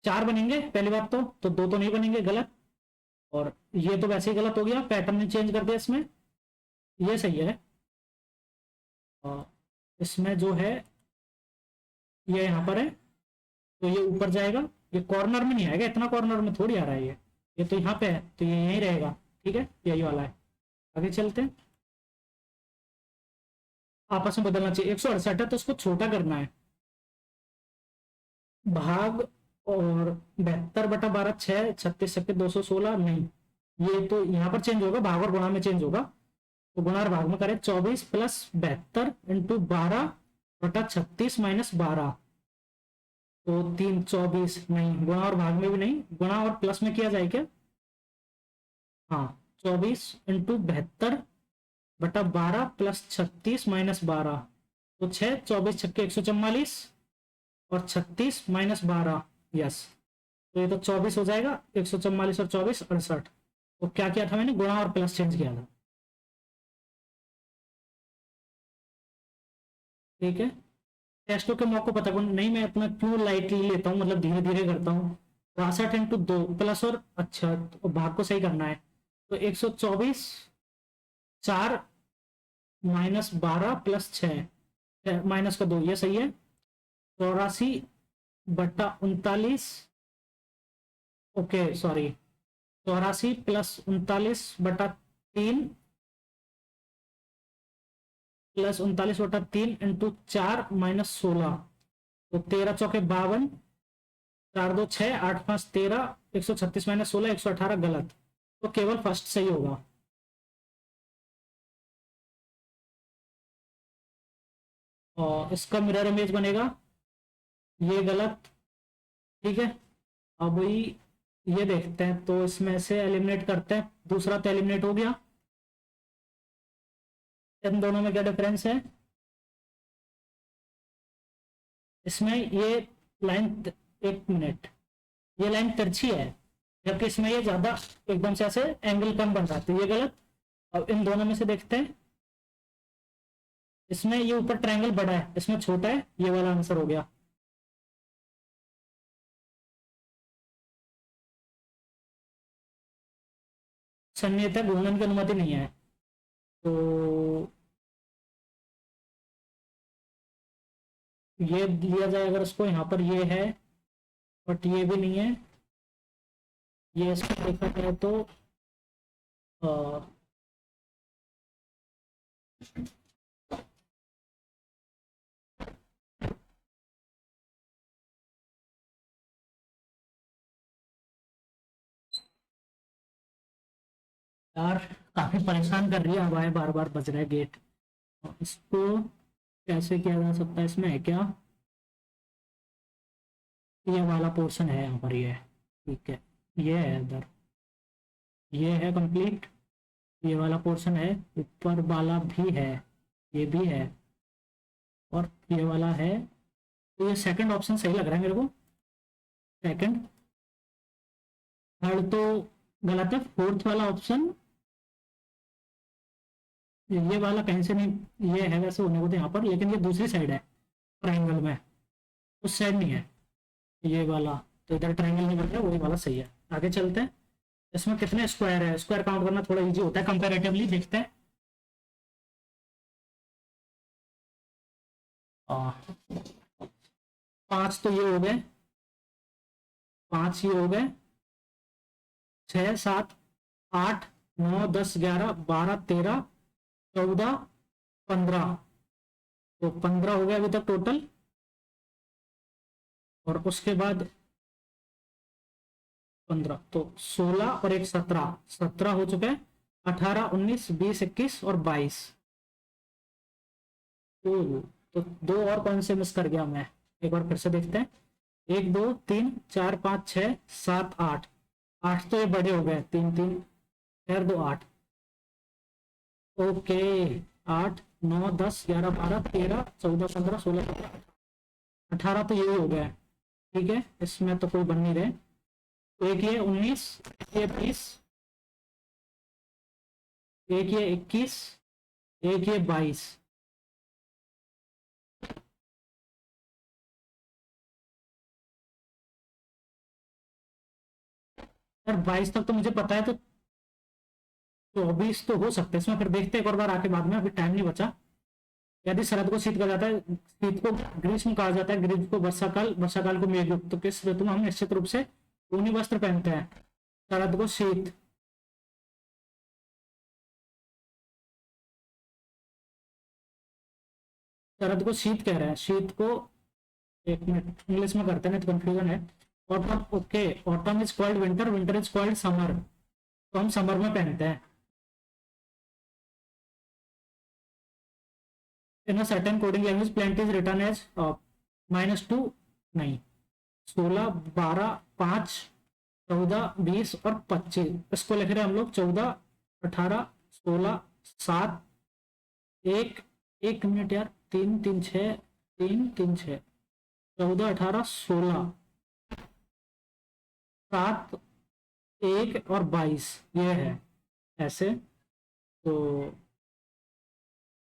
[SPEAKER 1] 4 बनेंगे पहली बात, तो 2 तो नहीं बनेंगे, गलत। और ये तो वैसे ही गलत हो गया, पैटर्न ने चेंज कर दिया इसमें। ये सही है। और इसमें जो है ये यहाँ पर है, तो ये ऊपर जाएगा, ये कॉर्नर में नहीं आएगा, इतना कॉर्नर में थोड़ी आ रहा है ये तो यहाँ पे है, तो ये यहीं रहेगा। ठीक है, यही वाला है। आगे चलते हैं। आपस में बदलना चाहिए, 168 है तो उसको छोटा करना है। भाग और 72/12 6, 36 छक्के 216, नहीं, ये तो यहाँ पर चेंज होगा, भाग और गुणा में चेंज होगा। तो गुणा और भाग में करें, 24 + 72 × 12/36 - 12, तो 3 24, नहीं, गुणा और भाग में भी नहीं, गुणा और प्लस में किया जाए क्या? हाँ, 24 × 72/12 + 36 - 12, तो 6, 24 छक्के 144 और 36 - 12, यस। तो ये तो 24 हो जाएगा, 144 और 24 68। तो क्या किया था मैंने, गुणा और प्लस चेंज किया था। ठीक है, टेस्टों के मौके पता कौन नहीं, मैं अपना क्यों लाइटली लेता हूँ, मतलब धीरे धीरे करता हूँ। 62 × 2 प्लस और अच्छा, तो भाग को सही करना है, तो 124 4 -12 + 6 माइनस का 2, ये सही है। 84/39, ओके सॉरी, 84 + 39/3 + 39/3 × 4 - 16, तो 13 चौके 52, 4 2 6, 8 5 13, 136 - 16, 118, गलत। तो केवल फर्स्ट सही होगा। और इसका मिरर इमेज बनेगा, ये गलत। ठीक है, अब वही ये देखते हैं, तो इसमें से एलिमिनेट करते हैं, दूसरा तो एलिमिनेट हो गया। इन दोनों में क्या डिफरेंस है, इसमें ये लाइन, एक मिनट, ये लाइन तिरछी है, जबकि इसमें ये ज्यादा एकदम से ऐसे एंगल कम बन रहा है, तो ये गलत। अब इन दोनों में से देखते हैं, इसमें ये ऊपर ट्रायंगल बड़ा है, इसमें छोटा है, ये वाला आंसर हो गया। सन्निहित है, घूर्णन की अनुमति नहीं है, तो ये लिया जाए अगर उसको, यहाँ पर ये है, बट ये भी नहीं है। ये इसको देखा जाए तो आ, यार काफी परेशान कर रही है, हवाएं बार बार बज रहा है गेट। इसको कैसे किया जा सकता है, इसमें है क्या, ये वाला पोर्शन है यहाँ पर, ये ठीक है, ये है इधर, ये है कंप्लीट, ये वाला पोर्शन है, ऊपर वाला भी है, ये भी है, और ये वाला है। तो ये सेकंड ऑप्शन सही लग रहा है मेरे को, सेकंड। थर्ड तो गलत है, फोर्थ वाला ऑप्शन, ये वाला कहीं से नहीं, ये है वैसे होने को तो यहाँ पर, लेकिन ये दूसरी साइड है ट्रायंगल में, उस साइड नहीं है ये वाला, तो इधर ट्रायंगल नहीं बन रहा, वही वाला सही है। आगे चलते हैं, इसमें कितने स्क्वायर है, स्क्वायर काउंट करना थोड़ा इजी होता है कंपैरेटिवली, देखते हैं। आ, 5 तो ये हो गए, 5 ये हो गए, 6 7 8 9 10 11 12 13 14 15, तो 15 हो गया अभी तक टोटल। और उसके बाद 15, तो 16 और एक 17, 17 हो चुके हैं, 18 19 20 21 और 22। तो दो और कौन से मिस कर गया मैं, एक बार फिर से देखते हैं। 1 2 3 4 5 6 7 8, 8 तो ये बड़े हो गए, 3 3 खैर 2 8, ओके। 8 9 10 11 12 13 14 15 16 17 18 तो यही हो गया है। ठीक है, इसमें तो कोई बन नहीं रहे। एक ये 19, ये 20, एक ये 21, एक ये 22, पर 22 तक तो मुझे पता है, तो 24 तो हो सकते हैं इसमें, फिर देखते हैं एक और बार आके बाद में, अभी टाइम नहीं बचा। यदि शरद को शीत कहा जाता है, शीत को ग्रीष्म कहा जाता है, ग्रीष्म को वर्षाकाल, वर्षाकाल को मेघ, तो किस ऋतु में हम निश्चित रूप से ऊनी वस्त्र पहनते हैं? शरद को शीत, शरद को शीत कह रहे हैं, शीत को, एक मिनट इंग्लिश में करते हैं तो कंफ्यूजन है। Autumn, okay, autumn is called winter, winter is called summer, तो हम समर में पहनते हैं। In a certain coding language plant is written as -2, नहीं, 16, 12, 5, 14, 20 और 25, इसको लिख रहे हैं हम लोग 14, 18, 16, 7, एक, 1 मिनट यार, 3, 3, 6, 3, 3, 6, 14, 18, 16, 7, 1 और 22, ये है ऐसे। तो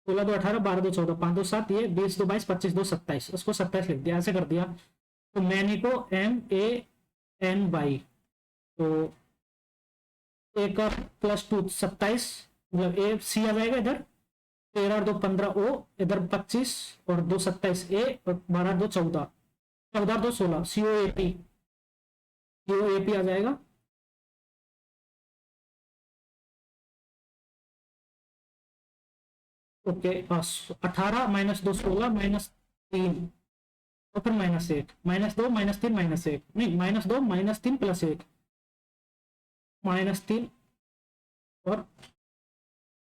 [SPEAKER 1] 16, 2, 18, 12, 2, 14, 5, 2, 7, ये 20, 2, 22, 25, 2, 27, उसको 27 लिख दिया, ऐसे कर दिया। तो मैनी को MAN बाई, तो 1 और +2 27, मतलब AC आ जाएगा इधर, 13 और 2 15 O, इधर 25 और 2 27 A, और 12 2 14, 14 2 16 COAP आ जाएगा। ओके, 18 -2 16 -3, और फिर -1, -2 -3 -1, नहीं, -2 -3 +1, -3 और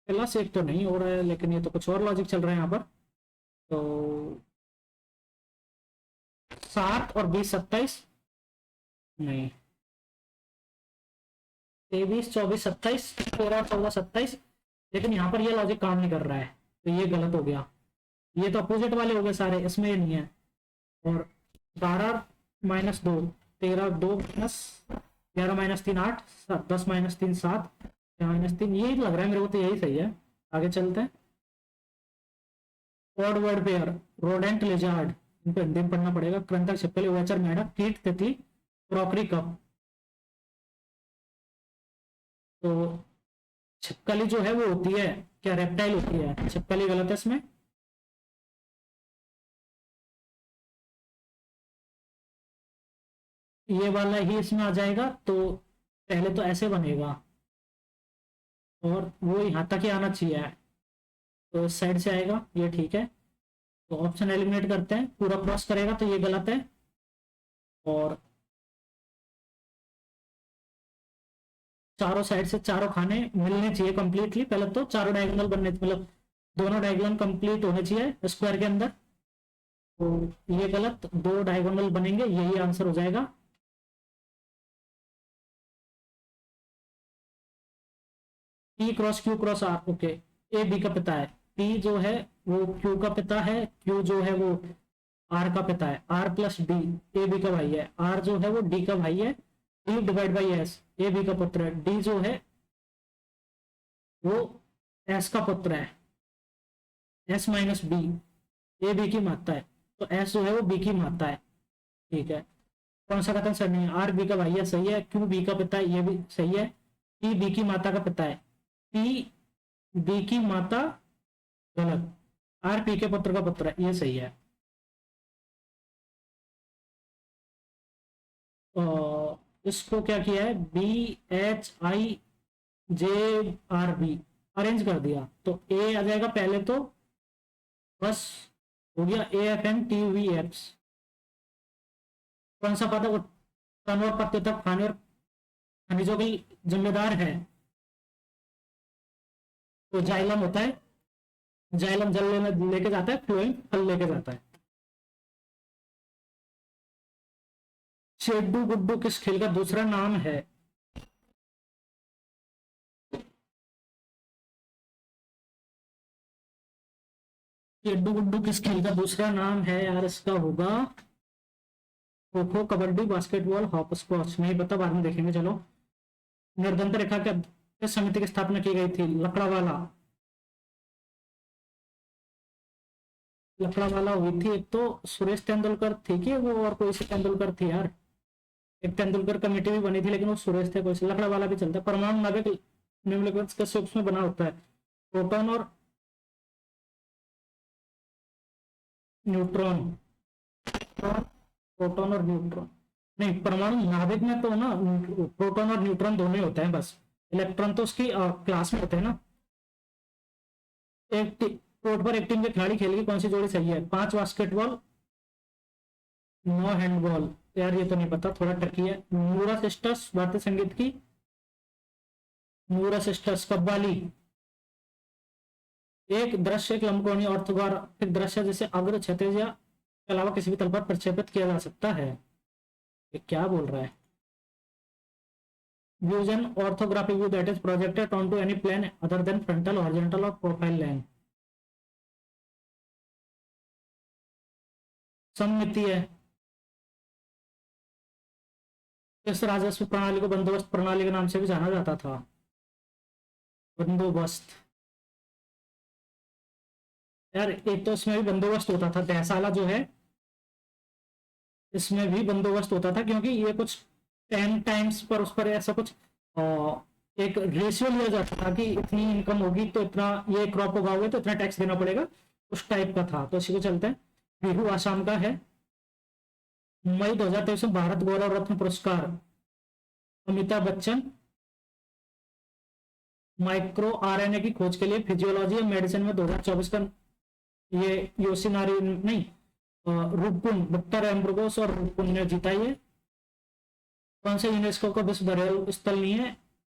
[SPEAKER 1] +1 तो नहीं हो रहा है, लेकिन ये तो कुछ और लॉजिक चल रहा है यहाँ पर। तो 7 और 20 27, नहीं, 23 24 27, 13 14 27, लेकिन यहाँ पर ये लॉजिक काम नहीं कर रहा है, तो ये गलत हो गया। ये तो अपोजिट वाले हो गए सारे, इसमें ये नहीं है। और 12 -2 13, 2 +, 11 -3 8, 10 -3 7, 6 -3, यही लग रहा है मेरे को, तो यही सही है। आगे चलते हैं। Odd word pair, rodent lizard, इनको हिंदी में पढ़ना पड़ेगा। क्रंतक, छिपकली, उभयचर, मेंढक, कीट, तितली, क्रॉकरी कप। तो छिपकली जो है वो होती है क्या, रेप्टाइल होती है, छिपकली गलत है इसमें। ये वाला ही इसमें आ जाएगा, तो पहले तो ऐसे बनेगा और वो यहाँ तक ही आना चाहिए, तो इस साइड से आएगा, ये ठीक है। तो ऑप्शन एलिमिनेट करते हैं, पूरा क्रॉस करेगा तो ये गलत है। और चारों साइड से चारों खाने मिलने चाहिए कंप्लीटली, पहले तो चारों डायगोनल बनने, मतलब दोनों डायगोनल कंप्लीट होने चाहिए स्क्वायर के अंदर। तो ये गलत, 2 डायगोनल बनेंगे, यही आंसर हो जाएगा। P cross Q cross R, okay, A B का पिता है, P जो है वो Q का पिता है, Q जो है वो R का पिता है, R plus D A B का भाई है, R जो है वो D का भाई है, D divide by S A B का पुत्र है, D जो है वो S का पुत्र है, S minus B A B की मात्रा है, तो S जो है वो B की मात्रा है, ठीक है। कौन सा कथन सर नहीं है? R B का भाई है, सही है। Q B का पिता है, ये भी सही है। P B की माता का पिता है, P B की माता गलत, R P के पुत्र का पुत्र है, ये सही है। इसको क्या किया है, BHIJRB अरेंज कर दिया, तो ए आ जाएगा पहले, तो बस हो गया AFNTVX। कौन सा पद तन और पत्ते तक खाने और खनिजों की जिम्मेदार है? तो जाइलम होता है, जाइलम जल लेने लेके जाता है, फ्लोएम फल लेके जाता है। चेड्डू गुड्डू किस खेल का दूसरा नाम है? चेड्डू गुड्डू किस खेल का दूसरा नाम है यार, इसका होगा खो खो, कबड्डी, बास्केटबॉल, हॉप स्क्वॉच, नहीं पता, बाद में देखेंगे। चलो, निर्धनता रेखा के किस समिति की स्थापना की गई थी? लकड़ावाला, लकड़ावाला हुई थी। एक तो सुरेश तेंदुलकर थी कि वो, और कोई सी तेंदुलकर थी यार, एक तेंदुलकर कमेटी भी बनी थी, लेकिन वो सुरेश थे, कोई लकड़ा वाला भी चलता है। परमाणु नाभिक निम्नलिखित किस रूप में बना होता है? प्रोटॉन और न्यूट्रॉन। प्रोटॉन और न्यूट्रॉन नहीं, परमाणु नाभिक में तो ना प्रोटॉन और न्यूट्रॉन दोनों ही होते हैं बस, इलेक्ट्रॉन तो उसकी क्लास में होते हैं ना। एक कोर्ट पर एक टीम के खिलाड़ी खेलेगी, कौन सी जोड़ी सही है? 5 बास्केटबॉल, 9 हैंडबॉल। यार ये तो नहीं पता, थोड़ा ट्रिकी है। नूरा सिस्टर्स भारतीय संगीत की, नूरा सिस्टर्स कव्वाली। एक दृश्य, एक लंबकोणीय ऑर्थोग्राफिक दृश्य जिसे अग्र क्षैतिज या के अलावा किसी भी तल पर प्रक्षेपित किया जा सकता है। ये क्या बोल रहा है? views an orthographic view that is projected onto any plane other than frontal, horizontal or profile line। सममिति है। इस राजस्व प्रणाली को बंदोबस्त प्रणाली के नाम से भी जाना जाता था। बंदोबस्त, यार एक तो इसमें भी बंदोबस्त होता था, तहसाला जो है इसमें भी बंदोबस्त होता था, क्योंकि ये कुछ 10 टाइम्स पर उस पर ऐसा कुछ एक रेशियो लिया जाता था कि इतनी इनकम होगी तो इतना, ये क्रॉप उगाओगे तो इतना टैक्स देना पड़ेगा, उस टाइप का था। तो इसी को चलते हैं। बिहू आसाम का है। मई 2023 में भारत गौरव रत्न पुरस्कार अमिताभ बच्चन माइक्रो आरएनए की खोज के लिए फिजियोलॉजी या मेडिसिन में 2024 का ये योशिनारी नहीं रूपकुन, विक्टर एम्ब्रोगोस और रूपकुन ने जीता। ये कौन से यूनेस्को का विश्व धरोहर स्थल नहीं है?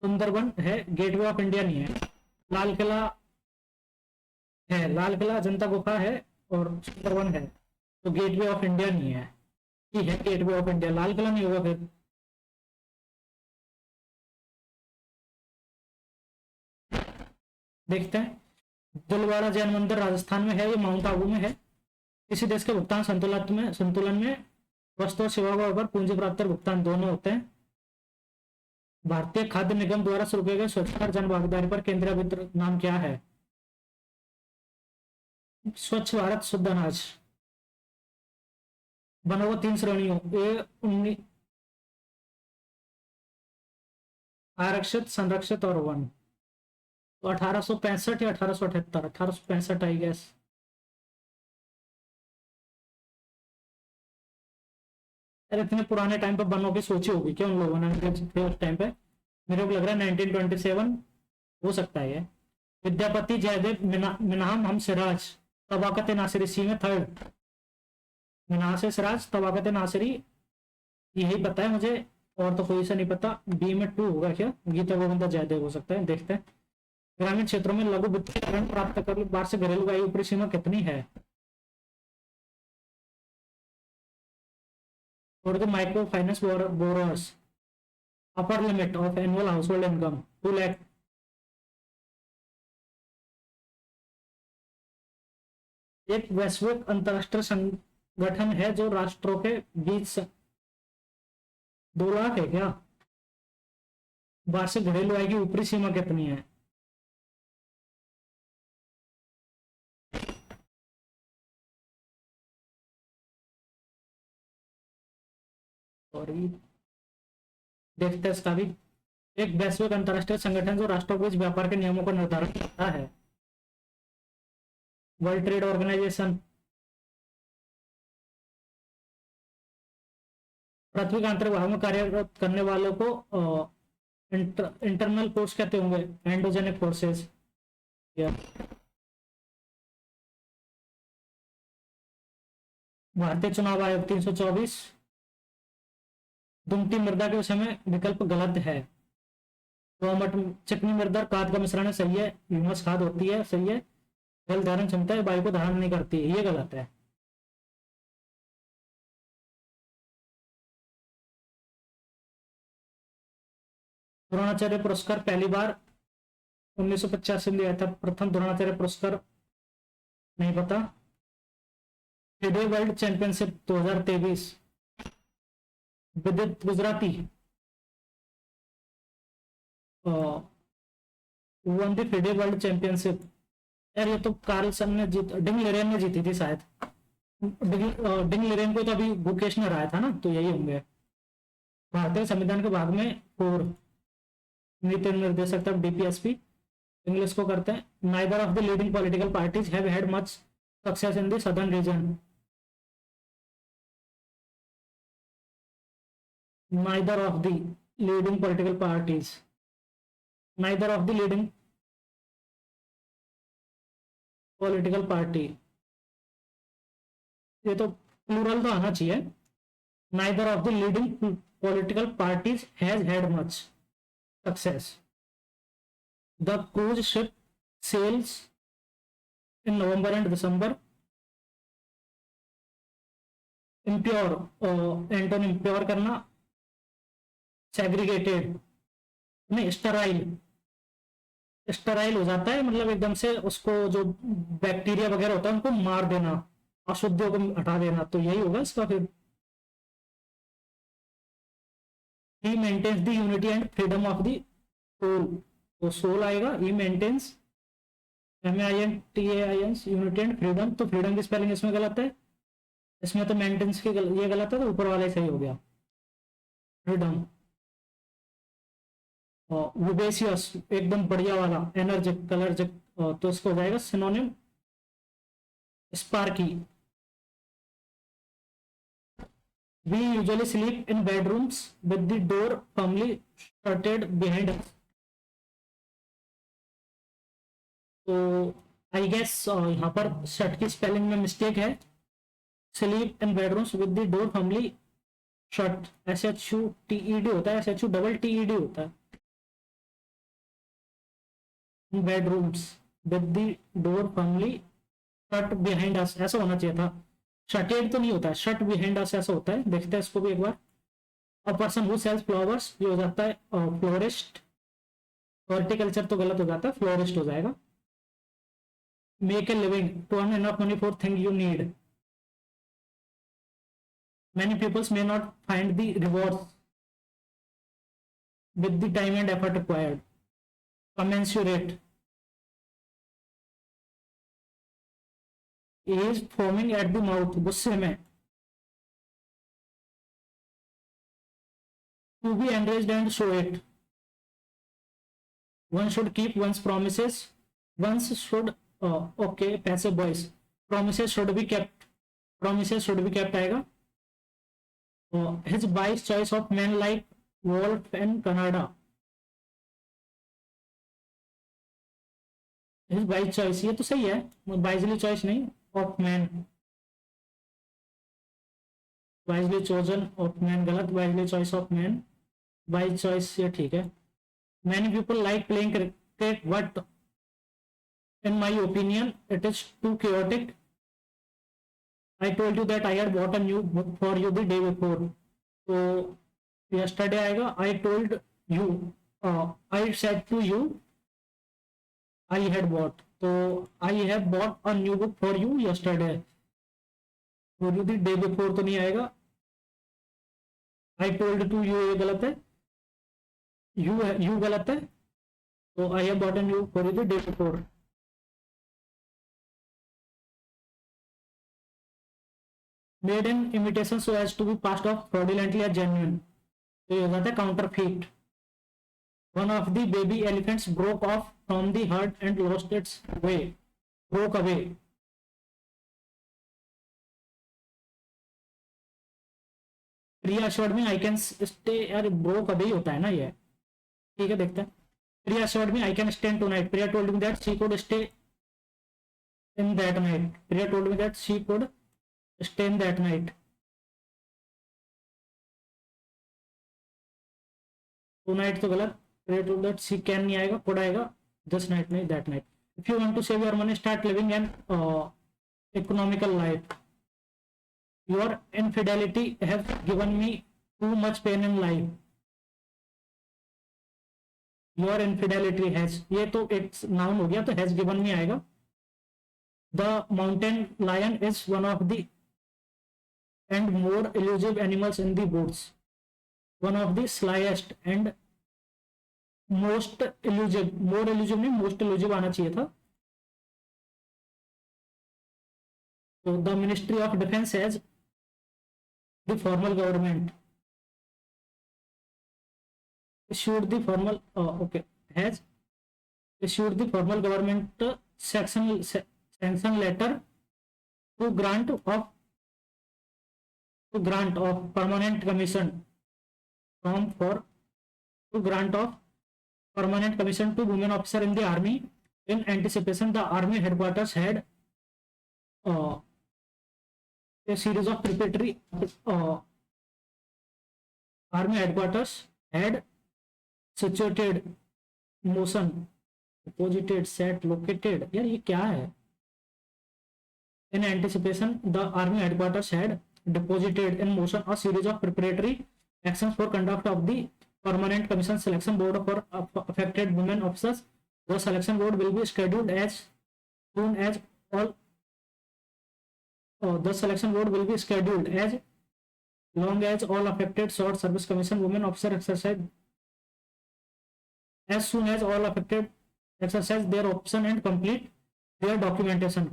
[SPEAKER 1] सुंदरबन है। गेटवे ऑफ इंडिया नहीं है। लाल किला है, लाल किला अजंता गुफा है और सुंदरबन है। तो गेटवे ऑफ इंडिया नहीं है। ठीक है, gateway of India, Lal Qila नहीं होगा फिर। देखते हैं। दिलवाड़ा जैन मंदिर राजस्थान में है, ये माउंट आबू में है। किसी देश के भुगतान संतुलन में वस्तु और सेवा पर पूंजी प्राप्त और भुगतान दोनों होते हैं। भारतीय खाद्य निगम द्वारा शुरू किए गए स्वच्छ भारत जन भागीदारी पर केंद्रीय वित्त नाम क्या है? स्वच्छ भारत शुद्ध अनाज। बना हुआ 3 श्रेणियों, आरक्षित, संरक्षित और वन। तो 1865 या 1878? 1865 आई गेस। अरे इतने पुराने टाइम पे बनों की सोची होगी क्या उन लोगों ने थे उस टाइम पे? मेरे को लग रहा है 1927 हो सकता है ये। विद्यापति जयदेव मिनाहम हम सिराज तबाकत नासिरी सी में 3rd। मिनाह से सिराज तबाकत नासिरी, यही पता है मुझे, और तो कोई सा नहीं पता। बी में 2 होगा क्या? गीता गोविंदा जयदेव हो सकता है। देखते हैं। ग्रामीण क्षेत्रों में लघु वित्तीय ऋण प्राप्त करने वार्षिक घरेलू आय ऊपरी सीमा कितनी है? और micro finance borrowers upper limit of annual household income 2 lakh. एक वैश्विक अंतरराष्ट्रीय संगठन है जो राष्ट्रों के बीच 2 लाख है क्या? वार्षिक घरेलू आय की ऊपरी सीमा कितनी है? सॉरी, देखते हैं इसका भी। एक वैश्विक अंतरराष्ट्रीय संगठन जो राष्ट्रों के बीच व्यापार के नियमों का निर्धारण करता है। World trade organisation. पृथ्वी के आंतरिक भाग में कार्यरत करने वालों को इंटरनल फोर्स कहते होंगे, एंडोजेनिक फोर्सेस। भारतीय चुनाव आयोग 324। दुमती मृदा के विषय में विकल्प गलत है। दोमट चिकनी मृदा खाद का मिश्रण है, सही है। ह्यूमस खाद होती है, सही है। जल धारण क्षमता है, वायु को धारण नहीं करती है, ये गलत है। द्रोणाचार्य पुरस्कार पहली बार 1985 में दिया था। प्रथम द्रोणाचार्य पुरस्कार नहीं पता। फिडे वर्ल्ड चैंपियनशिप 2023 विदित Gujarati one the FIDE world championship. यार ये तो कार्लसन ने डिंग लेरेन ने जीती थी शायद। डिंग लेरेन को तो अभी गुकेश ने हराया था ना, तो यही होंगे। भारतीय संविधान के भाग में 4 नीति निर्देशक तब डीपीएसपी। इंग्लिश को करते हैं। Neither of the leading political parties have had much success in the southern region. Neither of the leading political parties, neither of the leading political party, ये तो प्लूरल तो आना चाहिए। Neither of the leading political parties has had much success. The cruise ship sails in November and December. Impure, antonym impure करना, segregated नहीं, sterile, Sterlite हो जाता है, मतलब एकदम से उसको जो बैक्टीरिया वगैरह होता है उनको मार देना, अशुद्धियों को हटा देना, तो यही होगा इसका फिर। He maintains the unity and freedom of the soul, तो सोल आएगा। He maintains, MAINTAINS, unity and freedom, तो फ्रीडम की स्पेलिंग इसमें गलत है, इसमें तो मेंटेन्स की ये गलत है, तो ऊपर वाला सही हो गया, फ्रीडम। विबेसियस एकदम बढ़िया वाला, एनर्जिक, कलर्जिक, तो इसको हो जाएगा synonym Sparky. We usually sleep in bedrooms with the door firmly shuttered behind us. तो आई गेस यहाँ पर शट की स्पेलिंग में मिस्टेक है। Sleep in bedrooms with the door firmly shut, SHUTED होता है, SHUTTED होता है। Bedrooms with the door firmly shut behind अस, ऐसा होना चाहिए था। शटेड तो नहीं होता है, शट बिहाइंड अस ऐसा होता है। देखते हैं इसको भी एक बार। A person who sells flowers, ये हो जाता है फ्लोरिस्ट। हॉर्टिकल्चर तो गलत हो जाता है, फ्लोरिस्ट हो जाएगा। Make a living to earn enough money for thing you need. Many peoples may not find the rewards with the time and effort required. Commensurate, is foaming at the mouth, गुस्से में। To be enraged and show it, one should keep one's promises, ones should, okay passive voice, promises should be kept, promises should be kept आएगा। His बाइस choice of man like wolf and Canada, his बाइस choice, ये तो सही है, wisely choice नहीं, of man, wisely chosen of man गलत, wisely choice of man, wise choice ये ठीक है। Many people like playing cricket but in my opinion it is too chaotic. I told you that I had bought a new book for you the day before. तो yesterday आएगा, I told you, I said to you I had bought, तो I have bought a new book for you yesterday. for you the day before तो नहीं आएगा। I told to you ये गलत है, you गलत है, तो I have bought a new for you the day before. Made in imitation so as to be passed off fraudulently as genuine, तो ये हो जाता है counterfeit. One of the baby elephants broke off from the herd and lost its way, broke away. Priya assured me I can stay, यार broke away होता है ना ये, ठीक है देखते हैं। Priya assured me I can stay tonight. Priya told me that she could stay in that night. Priya told me that she could stay in that night. Tonight तो गलत, Priya told that she can नहीं आएगा, could आएगा, this night नहीं, that night. If you want to save your money, start living an economical life. Your infidelity has given me too much pain in life. Your infidelity has, ये तो एक noun हो गया, तो has given me आएगा। The mountain lion is one of the and more elusive animals in the woods. One of the slyest and most elusive, more elusive नहीं, most elusive आना चाहिए था। So the Ministry of Defense has the formal government. issued the formal okay has issued the formal government sanction letter to grant of permanent commission from for to grant of permanent commission to women officer in the army. In anticipation, the army headquarters had a series of preparatory army headquarters had situated motion deposited set located यार ये क्या है. In anticipation, the army headquarters had deposited in motion a series of preparatory actions for conduct of the permanent commission selection board for affected women officers. The selection board will be scheduled as soon as all the selection board will be scheduled as long as all affected short service commission women officer exercise as soon as all affected exercise their option and complete their documentation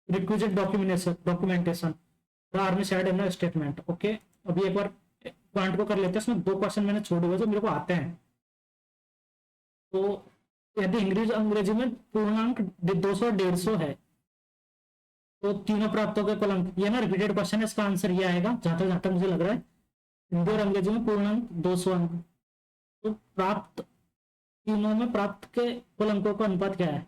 [SPEAKER 1] requisite documentation the army said in a statement. Okay, अभी एक बार point को कर लेते हैं. इसमें 2 question मैंने छोड़े हुए जो मेरे को आते हैं. तो यदि अंग्रेजी में पूर्णांक 200 और 150 है तो तीनों प्राप्तों के कुल अंक, ये ना रिपीटेड क्वेश्चन है, इसका आंसर ये आएगा जहां तक मुझे लग रहा है. हिंदी और अंग्रेजी में पूर्णांक 200 अंक, तो प्राप्त तीनों में प्राप्त के कुल अंकों का अनुपात क्या है.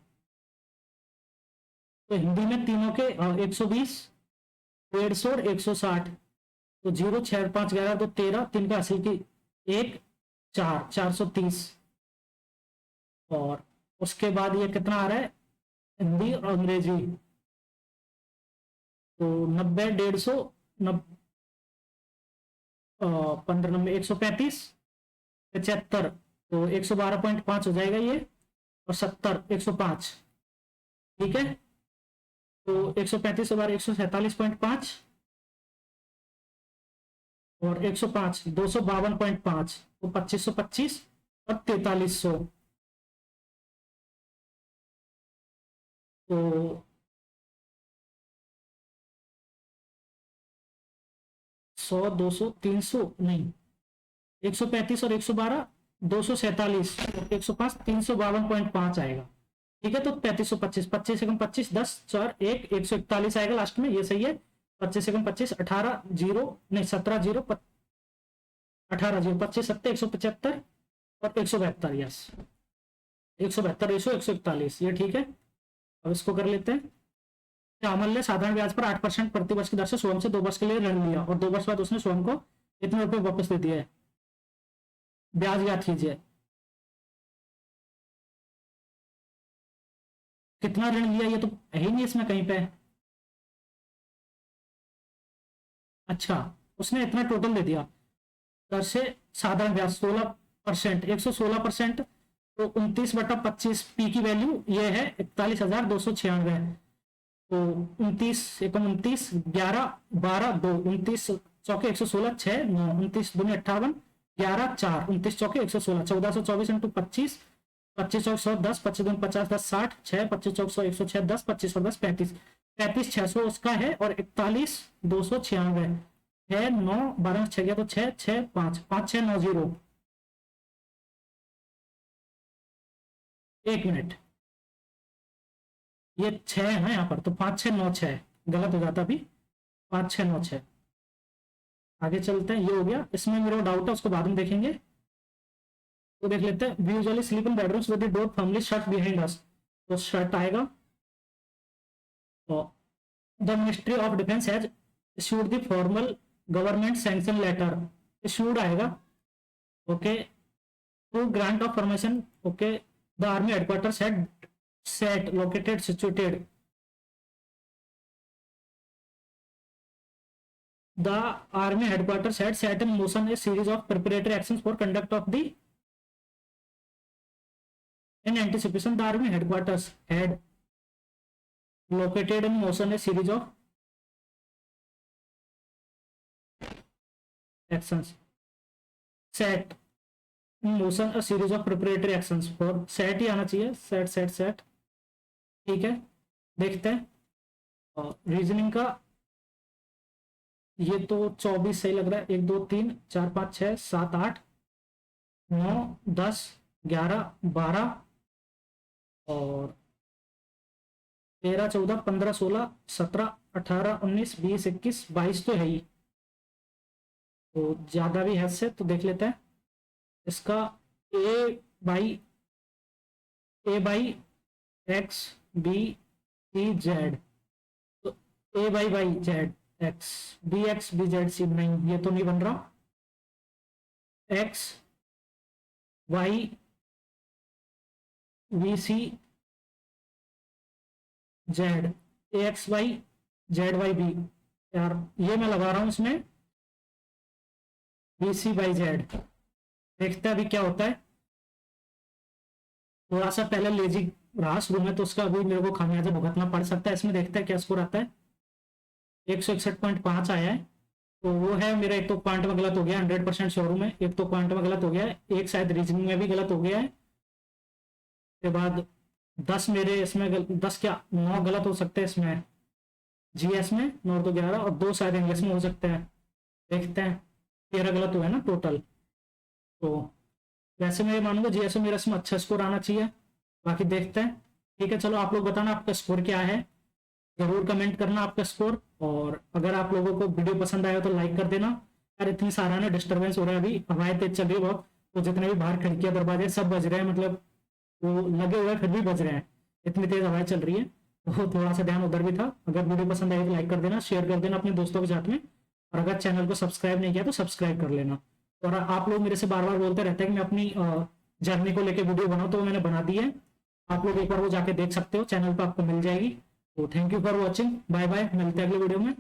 [SPEAKER 1] तो हिंदी में तीनों के 120 150 और 160. तो 0 6 5 11 तो 13 3 का हासिल की 1 4 430. और उसके बाद ये कितना आ रहा है हिंदी और अंग्रेजी. तो 90 150 15 90 135 75 तो 112.5 हो जाएगा ये. और 70 105. ठीक है, तो 135 से बार 147.5 और 105 252.5 तो 2525 और 4300. तो 100 200 300 नहीं 135 और 112 247 और 105 352.5 आएगा. ठीक है, तो 3525 25 से कम 25 10 4 1 141 आएगा लास्ट में. ये सही है. 25 से कम 25 18 0 नहीं 17 0 18 0 25 7 175 और 172. यस 172 रेशो 141 ये ठीक है. अब इसको कर लेते हैं. श्यामल ने साधारण ब्याज पर 8% प्रति वर्ष की दर से स्वयं से 2 वर्ष के लिए ऋण लिया और 2 वर्ष बाद उसने स्वयं को इतने रुपए वापस दे दिए. ब्याज याद कीजिए. कितना ऋण लिया ये तो है ही नहीं इसमें कहीं पे. अच्छा, उसने इतना टोटल दे दिया. दर से साधारण ब्याज 16% 116%. तो 29/25 पी की वैल्यू ये है 41,296. तो 29 एकम 29 11 12 2 29 चौके 116 6 9 29 दूनी 58 11 4 29 चौके 116 1424 इंटू 25 25 चौक 110 25 दूनी 50 10 60 6 25 चौक 100 106 10 25 और 10 35 35 600 उसका है और 41,296 है. 9 12 6 गया तो 6 6 5 5 6 9 0. एक मिनट, ये 6 है यहाँ पर तो 5 6 9 6 गलत हो जाता. अभी 5 6 9 6. आगे चलते हैं. ये हो गया. इसमें मेरा डाउट है उसको बाद में देखेंगे. तो देख लेते हैं. We usually sleep in bedrooms with the door firmly shut behind us. तो शट आएगा. तो the ministry of defence has issued the formal government sanction letter. Issued आएगा. Okay, to grant of permission. Okay, the army headquarters had set located situated. The army headquarters had set in motion a series of preparatory actions for conduct of the. In anticipation, the army headquarters had located in motion a series of actions. Set in motion a series of preparatory actions for. set ही आना चाहिए. set. ठीक है, देखते हैं. और reasoning का ये तो 24 सही लग रहा है. 1 2 3 4 5 6 7 8 9, 10, 11, 12 और 13, 14, 15, 16, 17, 18, 19, 20, 21, 22 तो है ही, तो ज्यादा भी है इससे, तो देख लेते हैं इसका by A by X B C Z, तो A by Z X B Z C, नहीं ये तो नहीं बन रहा। X Y V C Z, A X Y Z Y B, यार ये मैं लगा रहा हूं इसमें बी सी बाई जेड, देखते हैं अभी क्या होता है। थोड़ा सा पहले लेजी रहा शुरू में, तो उसका अभी मेरे को खामियाजा भुगतना पड़ सकता है इसमें। देखते हैं क्या स्कोर आता है। 161.5 आया है, तो वो है मेरा, एक तो पॉइंट में गलत हो गया 100% श्योर हूं मैं, एक तो पॉइंट में गलत हो गया है, एक शायद रीजनिंग में भी गलत हो गया है। उसके बाद 10 मेरे इसमें 10 क्या 9 गलत हो सकते हैं इसमें, जीएस में 9 तो 11, और 2 शायद इंग्लिश में हो सकते हैं। देखते हैं 13 गलत हुआ है ना टोटल, तो वैसे मैं मानूंगा जीएस में मेरा इसमें अच्छा स्कोर आना चाहिए, बाकी देखते हैं। ठीक है, चलो आप लोग बताना आपका स्कोर क्या है, जरूर कमेंट करना आपका स्कोर। और अगर आप लोगों को वीडियो पसंद आया तो लाइक कर देना। यार इतनी सारा ना डिस्टर्बेंस हो रहा है, अभी हवाएं तेज चल रही है बहुत, तो जितने भी बाहर खिड़कियां दरवाजे सब बज रहे हैं, मतलब वो लगे हुए फिर भी बज रहे हैं, इतनी तेज हवाएं चल रही है, तो थोड़ा सा ध्यान उधर भी था। अगर वीडियो पसंद आई तो लाइक कर देना, शेयर कर देना अपने दोस्तों के साथ में, और अगर चैनल को सब्सक्राइब नहीं किया तो सब्सक्राइब कर लेना। और आप लोग मेरे से बार बार बोलते रहते हैं कि मैं अपनी जर्नी को लेकर वीडियो बनाऊं, तो मैंने बना दी है, आप लोग एक बार वो जाके देख सकते हो, चैनल पर आपको मिल जाएगी। तो thank you for watching, bye bye, मिलते हैं अगले वीडियो में।